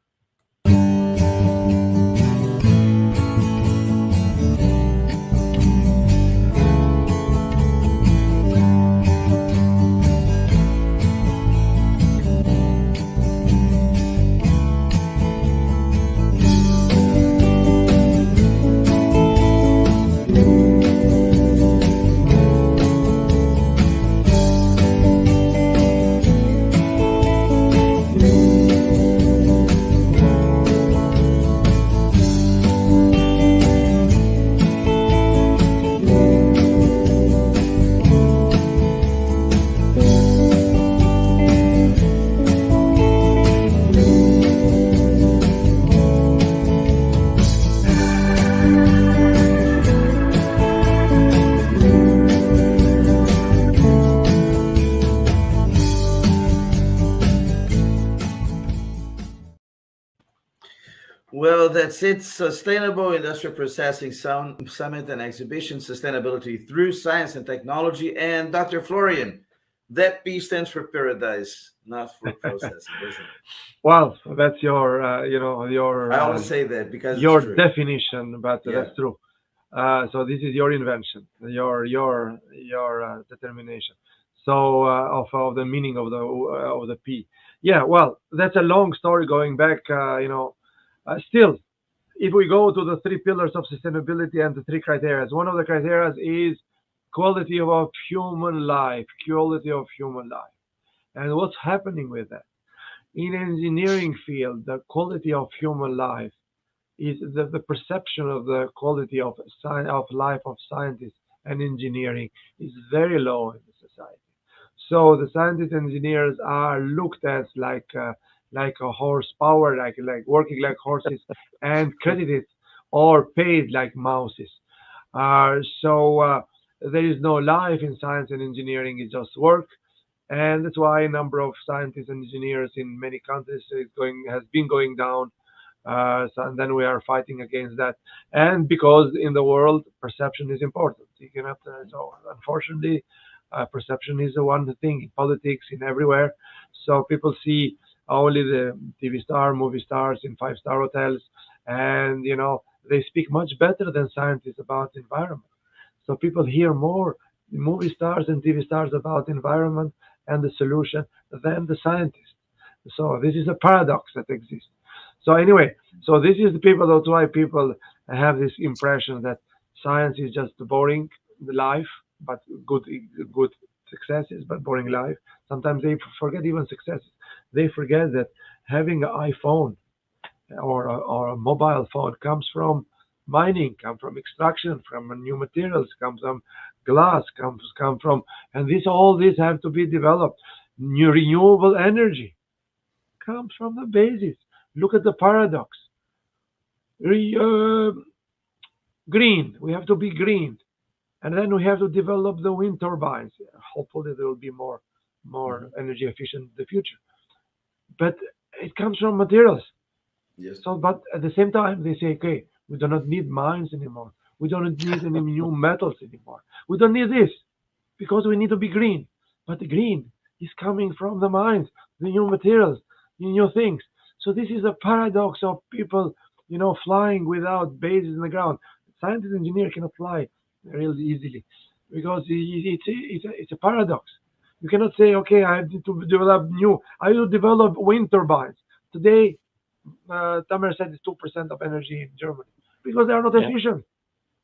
Well, that's it. Sustainable Industrial Processing Summit and Exhibition, Sustainability Through Science and Technology. And Dr. Florian, that P stands for paradise, not for processing, doesn't it? Well, that's your, your. I always say that because your it's true. Definition, but that's true. So this is your invention, your determination. So of the meaning of the P. Yeah, well, that's a long story going back. Still, if we go to the three pillars of sustainability and the three criteria, one of the criteria is quality of human life, quality of human life. And what's happening with that? In engineering field, the quality of human life is the perception of the quality of life of scientists and engineering is very low in the society. So the scientists and engineers are looked at like a horsepower, like working like horses, and credited or paid like mouses. So there is no life in science and engineering; it's just work, and that's why a number of scientists and engineers in many countries has been going down. And then we are fighting against that, and because in the world perception is important. You cannot. So unfortunately, perception is the one thing in politics, in everywhere. So people see only the TV star, movie stars in five-star hotels, and they speak much better than scientists about environment. So people hear more movie stars and TV stars about environment and the solution than the scientists. So this is a paradox that exists. So anyway, so this is the people. That's why people have this impression that science is just boring life, but good successes, but boring life. Sometimes they forget even successes. They forget that having an iPhone or a mobile phone comes from mining, comes from extraction, from new materials, comes from glass, come from, and all this have to be developed. New renewable energy comes from the basis. Look at the paradox. Green, we have to be green, and then we have to develop the wind turbines. Hopefully, there will be more energy efficient in the future. But it comes from materials. Yes. So, but at the same time, they say, okay, we do not need mines anymore. We don't need any new metals anymore. We don't need this because we need to be green. But the green is coming from the mines, the new materials, the new things. So this is a paradox of people, flying without bases in the ground. Scientist engineer cannot fly really easily because it's a paradox. You cannot say, okay, I need to develop I will develop wind turbines. Today, Tamer said it's 2% of energy in Germany because they are not efficient.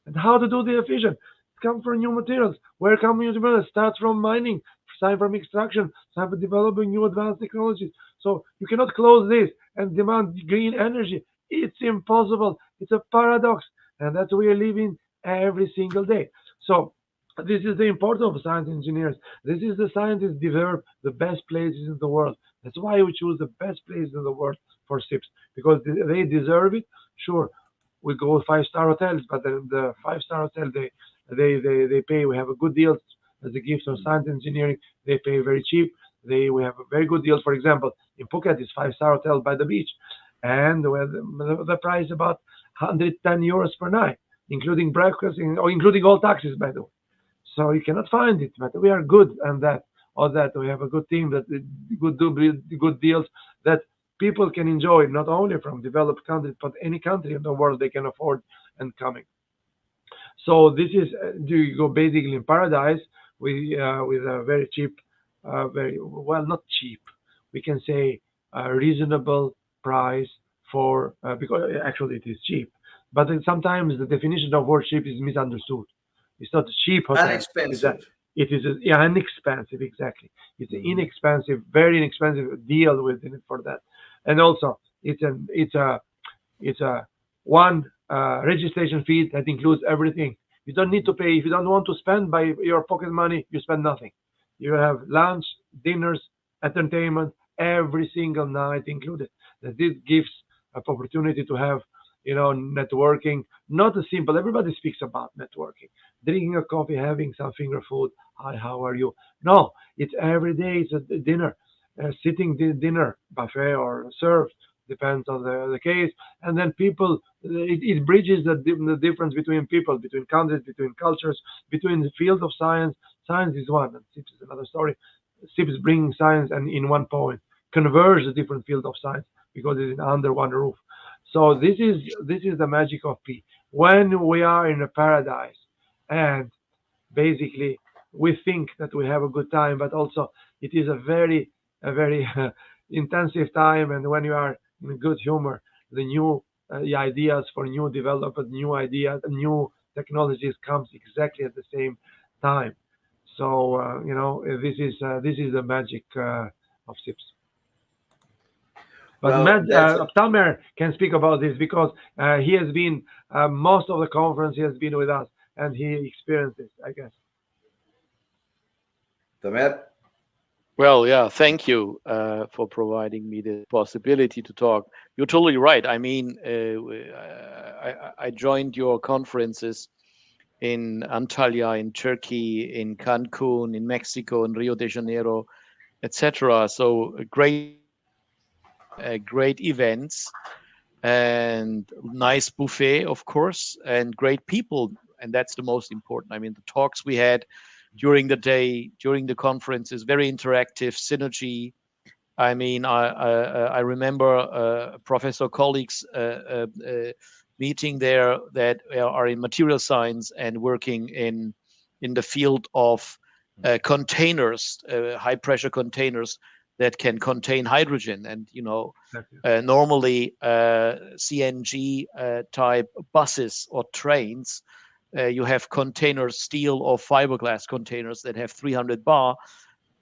And how to do the efficient? It comes from new materials. Where come new materials? Starts from mining, starts from extraction, starts from developing new advanced technologies. So you cannot close this and demand green energy. It's impossible. It's a paradox. And that's what we are living every single day. So this is the importance of science engineers. This is the scientists deserve the best places in the world. That's why we choose the best places in the world for SIPS, because they deserve it. Sure, we go with five-star hotels, but the five-star hotel, they pay. We have a good deal as a gift of science engineering. They pay very cheap. We have a very good deal. For example, in Phuket, it's five-star hotel by the beach, and the price is about 110 euros per night, including breakfast, or including all taxes, by the way. So you cannot find it, but we are good on that. All that we have a good team that good deals that people can enjoy, not only from developed countries, but any country in the world they can afford and coming. So this is you go basically in paradise with a very cheap, not cheap, we can say reasonable price for because actually it is cheap, but then sometimes the definition of word cheap is misunderstood. It's not a cheap hotel. Inexpensive. It is inexpensive, exactly. It's an inexpensive, very inexpensive deal within it for that, and also it's a one registration fee that includes everything. You don't need to pay if you don't want to spend by your pocket money. You spend nothing. You have lunch, dinners, entertainment every single night included. That this gives an opportunity to have networking. Not as simple. Everybody speaks about networking. Drinking a coffee, having some finger food. Hi, how are you? No, it's every day. It's a dinner, sitting dinner, buffet or served, depends on the case. And then people, it bridges the difference between people, between countries, between cultures, between the field of science. Science is one, and SIPS is another story. SIPS bringing science and in one point converge the different field of science because it's under one roof. So this is the magic of P. When we are in a paradise, and basically we think that we have a good time, but also it is a very intensive time. And when you are in good humor, the new ideas for new development, new ideas, new technologies comes exactly at the same time. So this is the magic of SIPS. But Tamer can speak about this because he has been most of the conference. He has been with us and he experienced this, I guess. Tamer? Well, yeah, thank you for providing me the possibility to talk. You're totally right. I mean, I joined your conferences in Antalya, in Turkey, in Cancun, in Mexico, in Rio de Janeiro, etc. So great events and nice buffet, of course, and great people. And that's the most important. I mean, the talks we had during the day, during the conferences, very interactive, synergy. I mean, I remember professor colleagues meeting there that are in material science and working in the field of containers, high pressure containers that can contain hydrogen. And normally CNG type buses or trains, you have containers, steel or fiberglass containers that have 300 bar.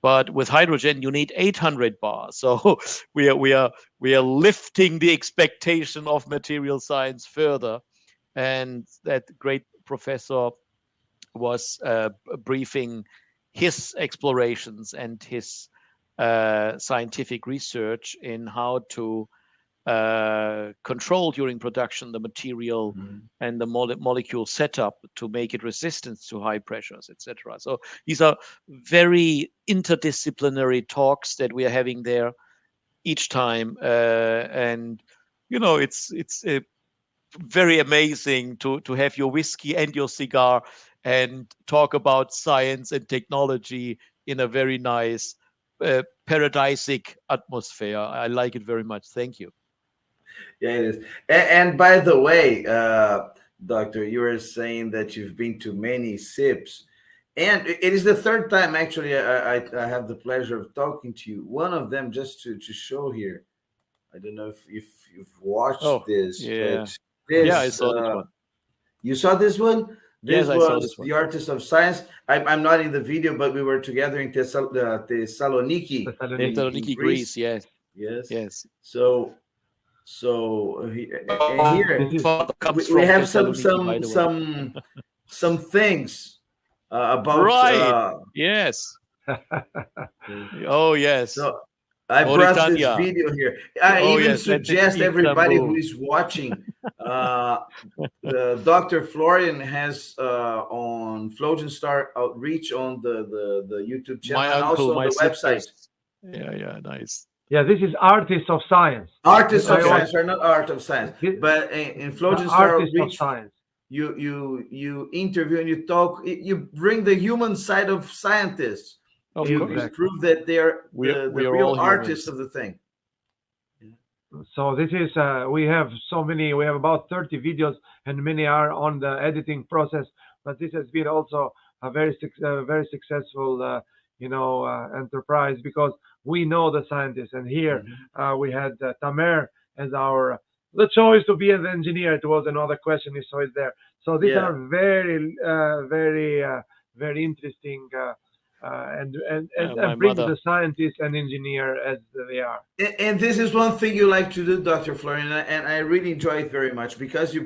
But with hydrogen, you need 800 bar. So we are lifting the expectation of material science further. And that great professor was briefing his explorations and his scientific research in how to control during production the material and the molecule setup to make it resistant to high pressures, etc. So these are very interdisciplinary talks that we are having there each time, and it's very amazing to have your whiskey and your cigar and talk about science and technology in a very nice paradisic atmosphere. I like it very much. Thank you. Yeah, it is. And by the way, Doctor, you were saying that you've been to many SIPs, and it is the third time actually I have the pleasure of talking to you. One of them, just to show here, I don't know if you've watched this. Yeah, but this, yeah, I saw this one. You saw this one? This Yes, I was saw this one. The Artist of Science. I'm not in the video, but we were together in Thessaloniki. Thessaloniki, Greece. Yes. Yes. So here we have some things about right. Yes. Oh yes. So I brought this video here. I suggest everybody who is watching. Dr. Florian has on Flogen Star Outreach on the YouTube channel and also on the website. Yeah, nice. Yeah, this is Artists of Science. Artists of Science, or not Art of Science, but in Flogen Star Outreach, you interview and you talk. You bring the human side of scientists. You prove that they are the real artists of the thing. So this is we have about 30 videos, and many are on the editing process. But this has been also a very successful enterprise, because we know the scientists, and here we had Tamer as the choice to be an engineer. It was another question, so it's there. So these are very very interesting. And bring the scientist and engineer as they are. And this is one thing you like to do, Dr. Florian, and I really enjoy it very much, because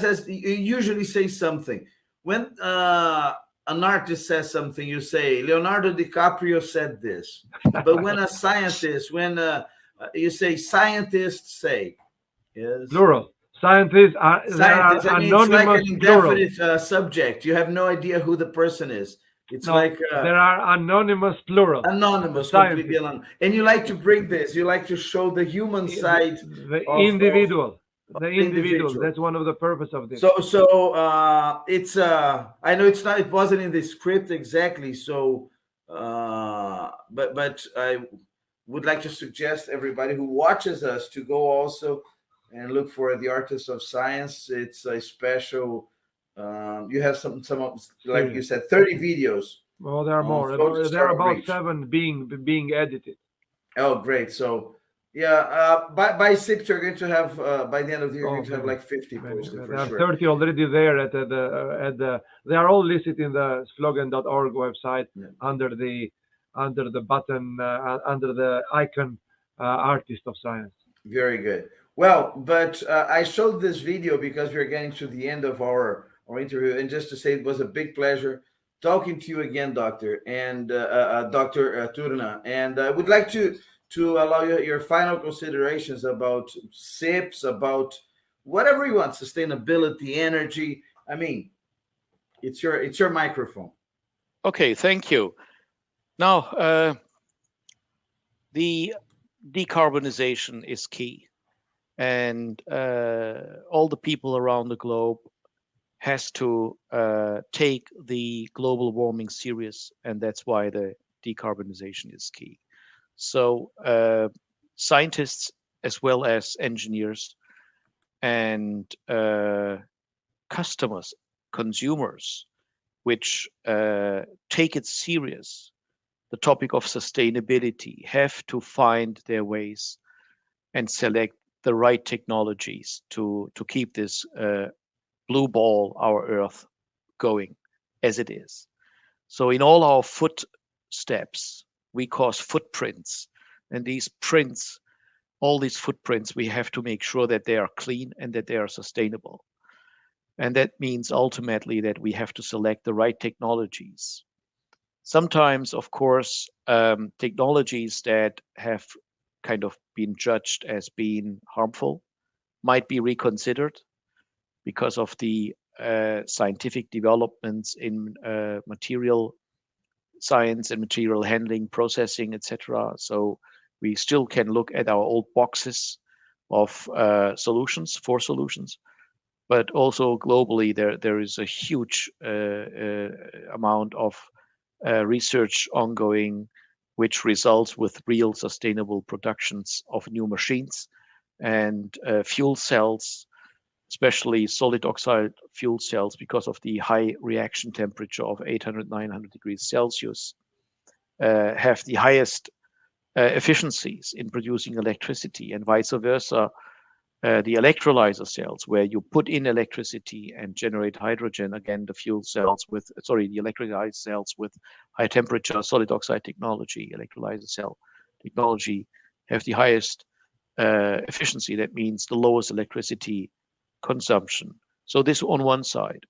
as you usually say something. When an artist says something, you say, Leonardo DiCaprio said this. But when a scientist, you say, scientists say. Yes. Plural. Scientists are anonymous. I mean, it's like an indefinite subject. You have no idea who the person is. It's there are anonymous plural. Anonymous, completely anonymous. And you like to bring this. You like to show the human side, the individual. That's one of the purpose of this. So it's I know it wasn't in the script exactly. So but I would like to suggest everybody who watches us to go also and look for the Artists of Science. It's a special. You have some like you said, 30 videos. Well, there are more. There are about 7 being edited. Oh, great! So by SIPS you're going to have by the end of the year you're going to have like 50 posted. There are 30 already there at the. They are all listed in the Flogen.org website under the button under the icon Artist of Science. Very good. Well, but I showed this video because we're getting to the end of our interview, and just to say it was a big pleasure talking to you again, Doctor, and Dr. Turna. And I would like to allow you your final considerations about SIPS, about whatever you want, sustainability, energy. I mean, it's your microphone. Okay, thank you. Now, the decarbonization is key, and all the people around the globe has to take the global warming serious, and that's why the decarbonization is key. So scientists as well as engineers and customers, consumers, which take it serious, the topic of sustainability, have to find their ways and select the right technologies to keep this blue ball, our Earth, going as it is. So in all our footsteps, we cause footprints, and these prints, all these footprints, we have to make sure that they are clean and that they are sustainable. And that means ultimately that we have to select the right technologies. Sometimes, of course, technologies that have kind of been judged as being harmful might be reconsidered because of the scientific developments in material science and material handling, processing, etc. So we still can look at our old boxes of solutions, but also globally there is a huge amount of research ongoing, which results with real sustainable productions of new machines and fuel cells, especially solid oxide fuel cells, because of the high reaction temperature of 800, 900 degrees Celsius, have the highest efficiencies in producing electricity, and vice versa. The electrolyzer cells, where you put in electricity and generate hydrogen, again, the electrolyzer cells with high temperature solid oxide technology, electrolyzer cell technology, have the highest efficiency. That means the lowest electricity consumption. So this on one side,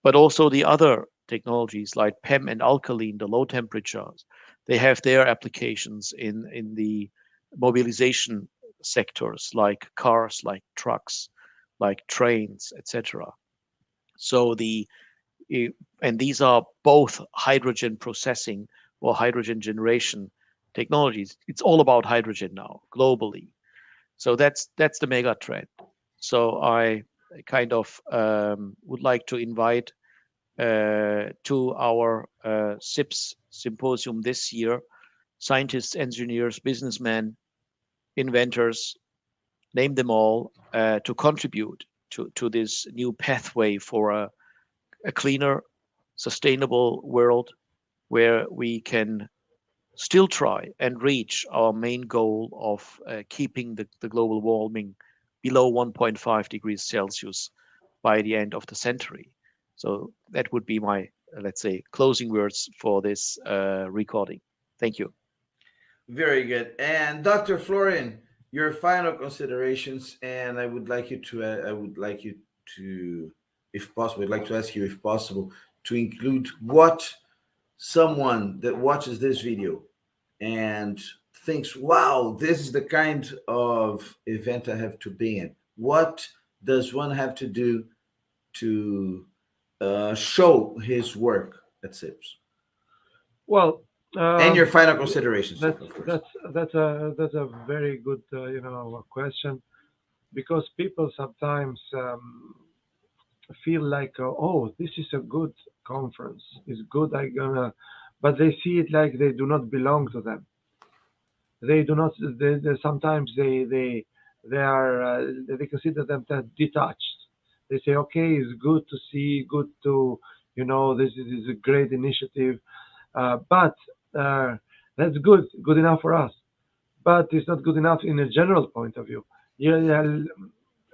but also the other technologies like PEM and alkaline, the low temperatures, they have their applications in the mobilization sectors like cars, like trucks, like trains, etc. So and these are both hydrogen processing or hydrogen generation technologies. It's all about hydrogen now globally. So that's the mega trend. So I kind of would like to invite to our SIPS symposium this year scientists, engineers, businessmen, inventors, name them all, to contribute to this new pathway for a cleaner, sustainable world where we can still try and reach our main goal of keeping the global warming below 1.5 degrees Celsius by the end of the century. So that would be my, let's say, closing words for this recording. Thank you. Very good. And Dr. Florian, your final considerations, and I would like you to, if possible, I'd like to ask you, if possible, to include what someone that watches this video and thinks, wow, this is the kind of event I have to be in. What does one have to do to show his work at SIPS? Well, and your final considerations. That's a very good question, because people sometimes feel like, oh, this is a good conference, it's good, but they see it like they do not belong to them. They do not. Sometimes they consider themselves detached. They say, okay, it's good to see, good to, this is a great initiative, but that's good enough for us. But it's not good enough in a general point of view.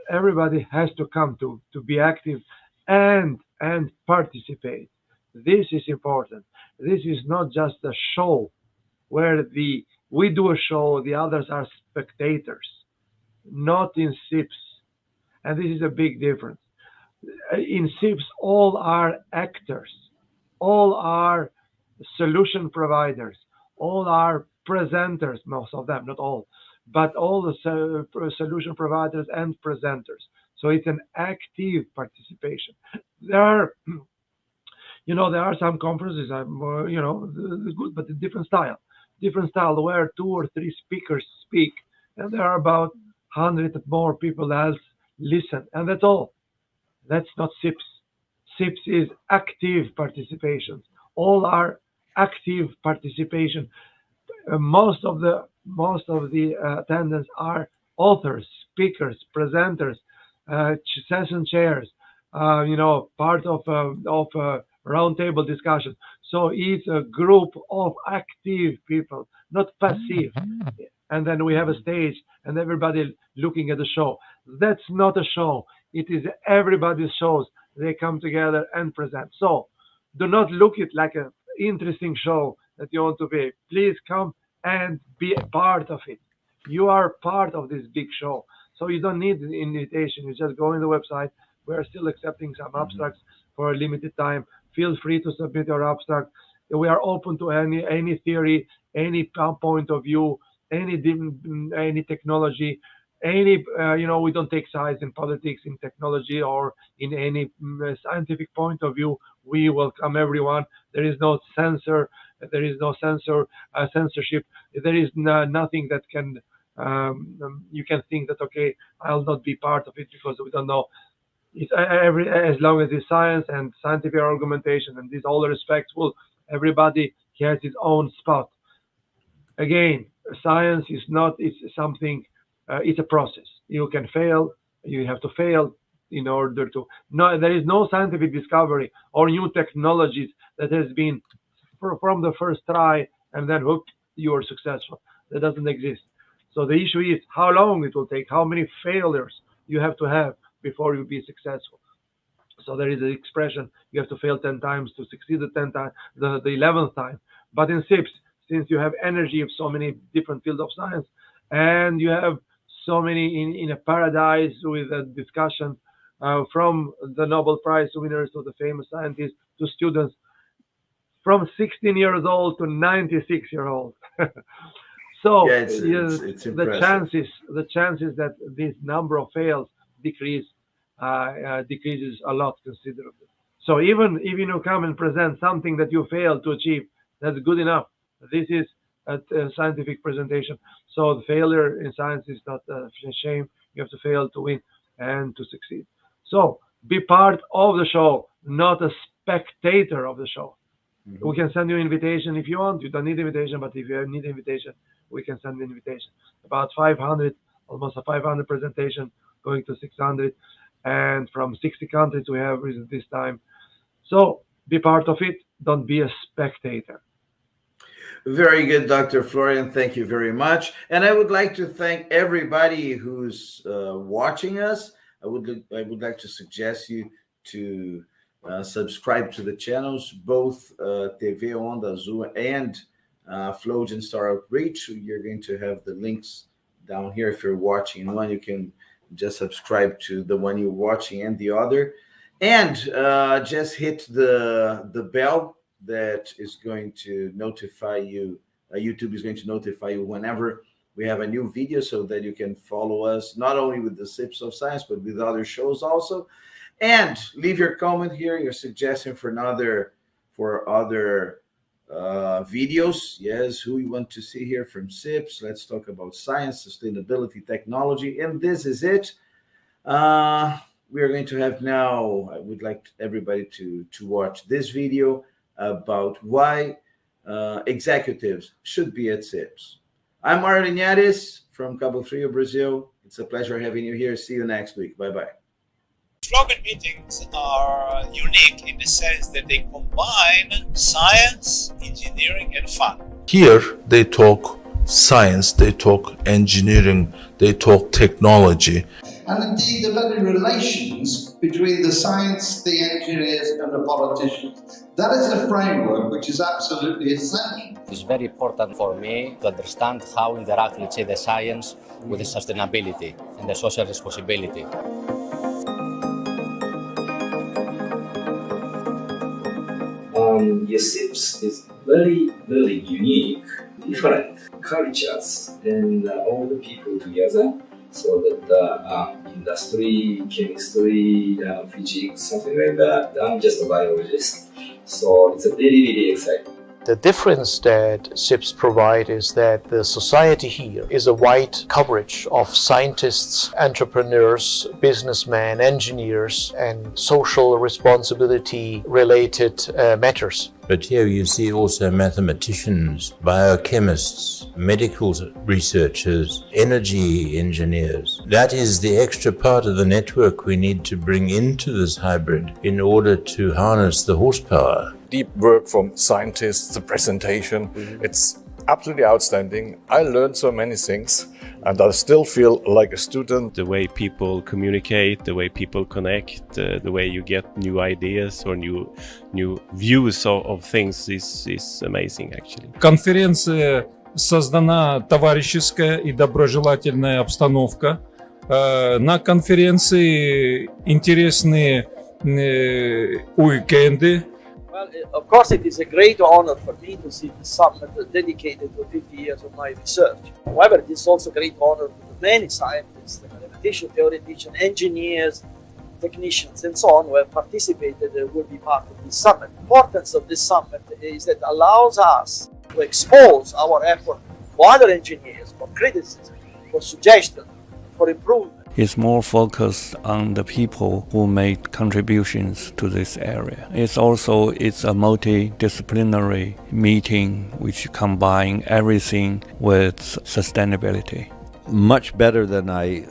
Everybody has to come to be active and participate. This is important. This is not just a show where we do a show, the others are spectators, not in SIPS. And this is a big difference. In SIPS, all are actors, all are solution providers, all are presenters, most of them, not all, but all the solution providers and presenters. So it's an active participation. There are some conferences that are more, good, but a different style where 2 or 3 speakers speak, and there are about 100 more people else listen, and that's all. That's not SIPS. SIPS is active participation. All are active participation. Most of the attendants are authors, speakers, presenters, session chairs, part of a roundtable discussion. So it's a group of active people, not passive. And then we have a stage and everybody looking at the show. That's not a show. It is everybody's shows. They come together and present. So do not look it like an interesting show that you want to be. Please come and be a part of it. You are part of this big show. So you don't need an invitation. You just go on the website. We are still accepting some abstracts for a limited time. Feel free to submit your abstract. We are open to any theory, any point of view, any technology, we don't take sides in politics, in technology, or in any scientific point of view. We welcome everyone. There is no censor. There is no censorship. There is nothing that can you can think that, okay, I'll not be part of it because we don't know. It's as long as it's science and scientific argumentation and this all respectful, everybody has his own spot. Again, science is not, it's something, it's a process. You can fail, you have to fail in order to, no, there is no scientific discovery or new technologies that has been from the first try and then whoop, you are successful. That doesn't exist. So the issue is how long it will take, how many failures you have to have before you be successful. So there is an expression, you have to fail 10 times to succeed the 10 times, the 11th time. But in SIPS, since you have energy of so many different fields of science, and you have so many in a paradise with a discussion from the Nobel Prize winners to the famous scientists to students from 16 years old to 96 years old. So yeah, it's the chances that this number of fails decreases a lot considerably. So even if you come and present something that you failed to achieve, that's good enough. This is a scientific presentation. So the failure in science is not a shame. You have to fail to win and to succeed. So be part of the show, not a spectator of the show. Mm-hmm. We can send you an invitation if you want. You don't need invitation, but if you need invitation, we can send an invitation. About 500, almost a 500 presentation, going to 600. And from 60 countries we have this time. So be part of it. Don't be a spectator. Very good, Dr. Florian. Thank you very much. And I would like to thank everybody who's watching us. I would like to suggest you to subscribe to the channels, both TV Onda Azul and Flogen Star Outreach. You're going to have the links down here. If you're watching one, you can just subscribe to the one you're watching and the other. And just hit the bell that is going to notify you. YouTube is going to notify you whenever we have a new video so that you can follow us, not only with the SIPS of Science, but with other shows also. And leave your comment here, your suggestion for other videos. Yes, who you want to see here from SIPS. Let's talk about science, sustainability, technology. And this is it. We are going to have now, I would like everybody to watch this video about why executives should be at SIPS. I'm Mario Linhares from Cabo Frio, Brazil. It's a pleasure having you here. See you next week. Bye-bye. Flogen meetings are unique in the sense that they combine science, engineering, and fun. Here they talk science, they talk engineering, they talk technology. And indeed the very relations between the science, the engineers and the politicians. That is a framework which is absolutely essential. It's very important for me to understand how interact, let's say, the science with the sustainability and the social responsibility. Yes, SIPS is very, very unique, different cultures and all the people together. So that industry, chemistry, physics, something like that. I'm just a biologist. So it's a very, very exciting. The difference that SIPS provide is that the society here is a wide coverage of scientists, entrepreneurs, businessmen, engineers, and social responsibility related matters. But here you see also mathematicians, biochemists, medical researchers, energy engineers. That is the extra part of the network we need to bring into this hybrid in order to harness the horsepower. Deep work from scientists, the presentation, it's absolutely outstanding. I learned so many things and I still feel like a student. The way people communicate, the way people connect, the way you get new ideas or new views of things is amazing actually. Конференция создана товарищеская и доброжелательная обстановка. На конференции интересные уикенды. Well, of course, it is a great honor for me to see the summit dedicated to 50 years of my research. However, it is also a great honor to many scientists, mathematicians, theoreticians, engineers, technicians, and so on who have participated and will be part of this summit. The importance of this summit is that it allows us to expose our effort for other engineers, for criticism, for suggestion, for improvement. It's more focused on the people who make contributions to this area. It's a multidisciplinary meeting which combines everything with sustainability. Much better than I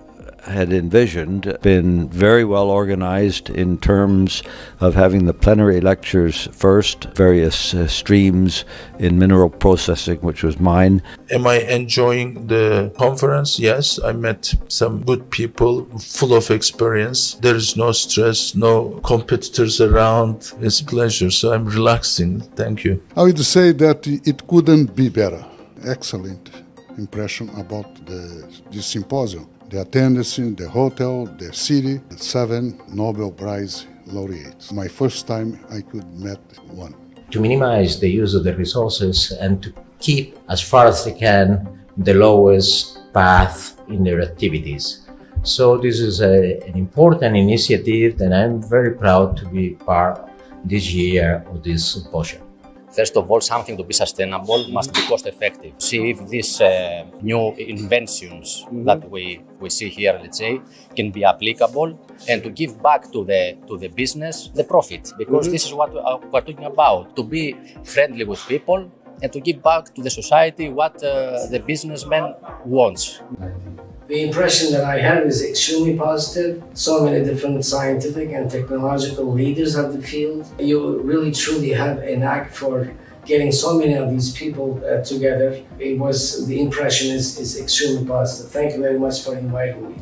had envisioned, been very well organized in terms of having the plenary lectures first, various streams in mineral processing, which was mine. Am I enjoying the conference? Yes, I met some good people, full of experience. There is no stress, no competitors around. It's a pleasure, so I'm relaxing. Thank you. I would say that it couldn't be better. Excellent impression about this symposium. The attendance, the hotel, the city, 7 Nobel Prize laureates. My first time I could meet one. To minimize the use of the resources and to keep as far as they can the lowest path in their activities. So this is an important initiative and I'm very proud to be part this year of this symposium. First of all, something to be sustainable must be cost effective. See if these new inventions that we see here, let's say, can be applicable and to give back to the business the profit, because this is what we're talking about, to be friendly with people and to give back to the society what the businessman wants. The impression that I have is extremely positive. So many different scientific and technological leaders of the field. You really truly have a knack for getting so many of these people together. The impression is extremely positive. Thank you very much for inviting me.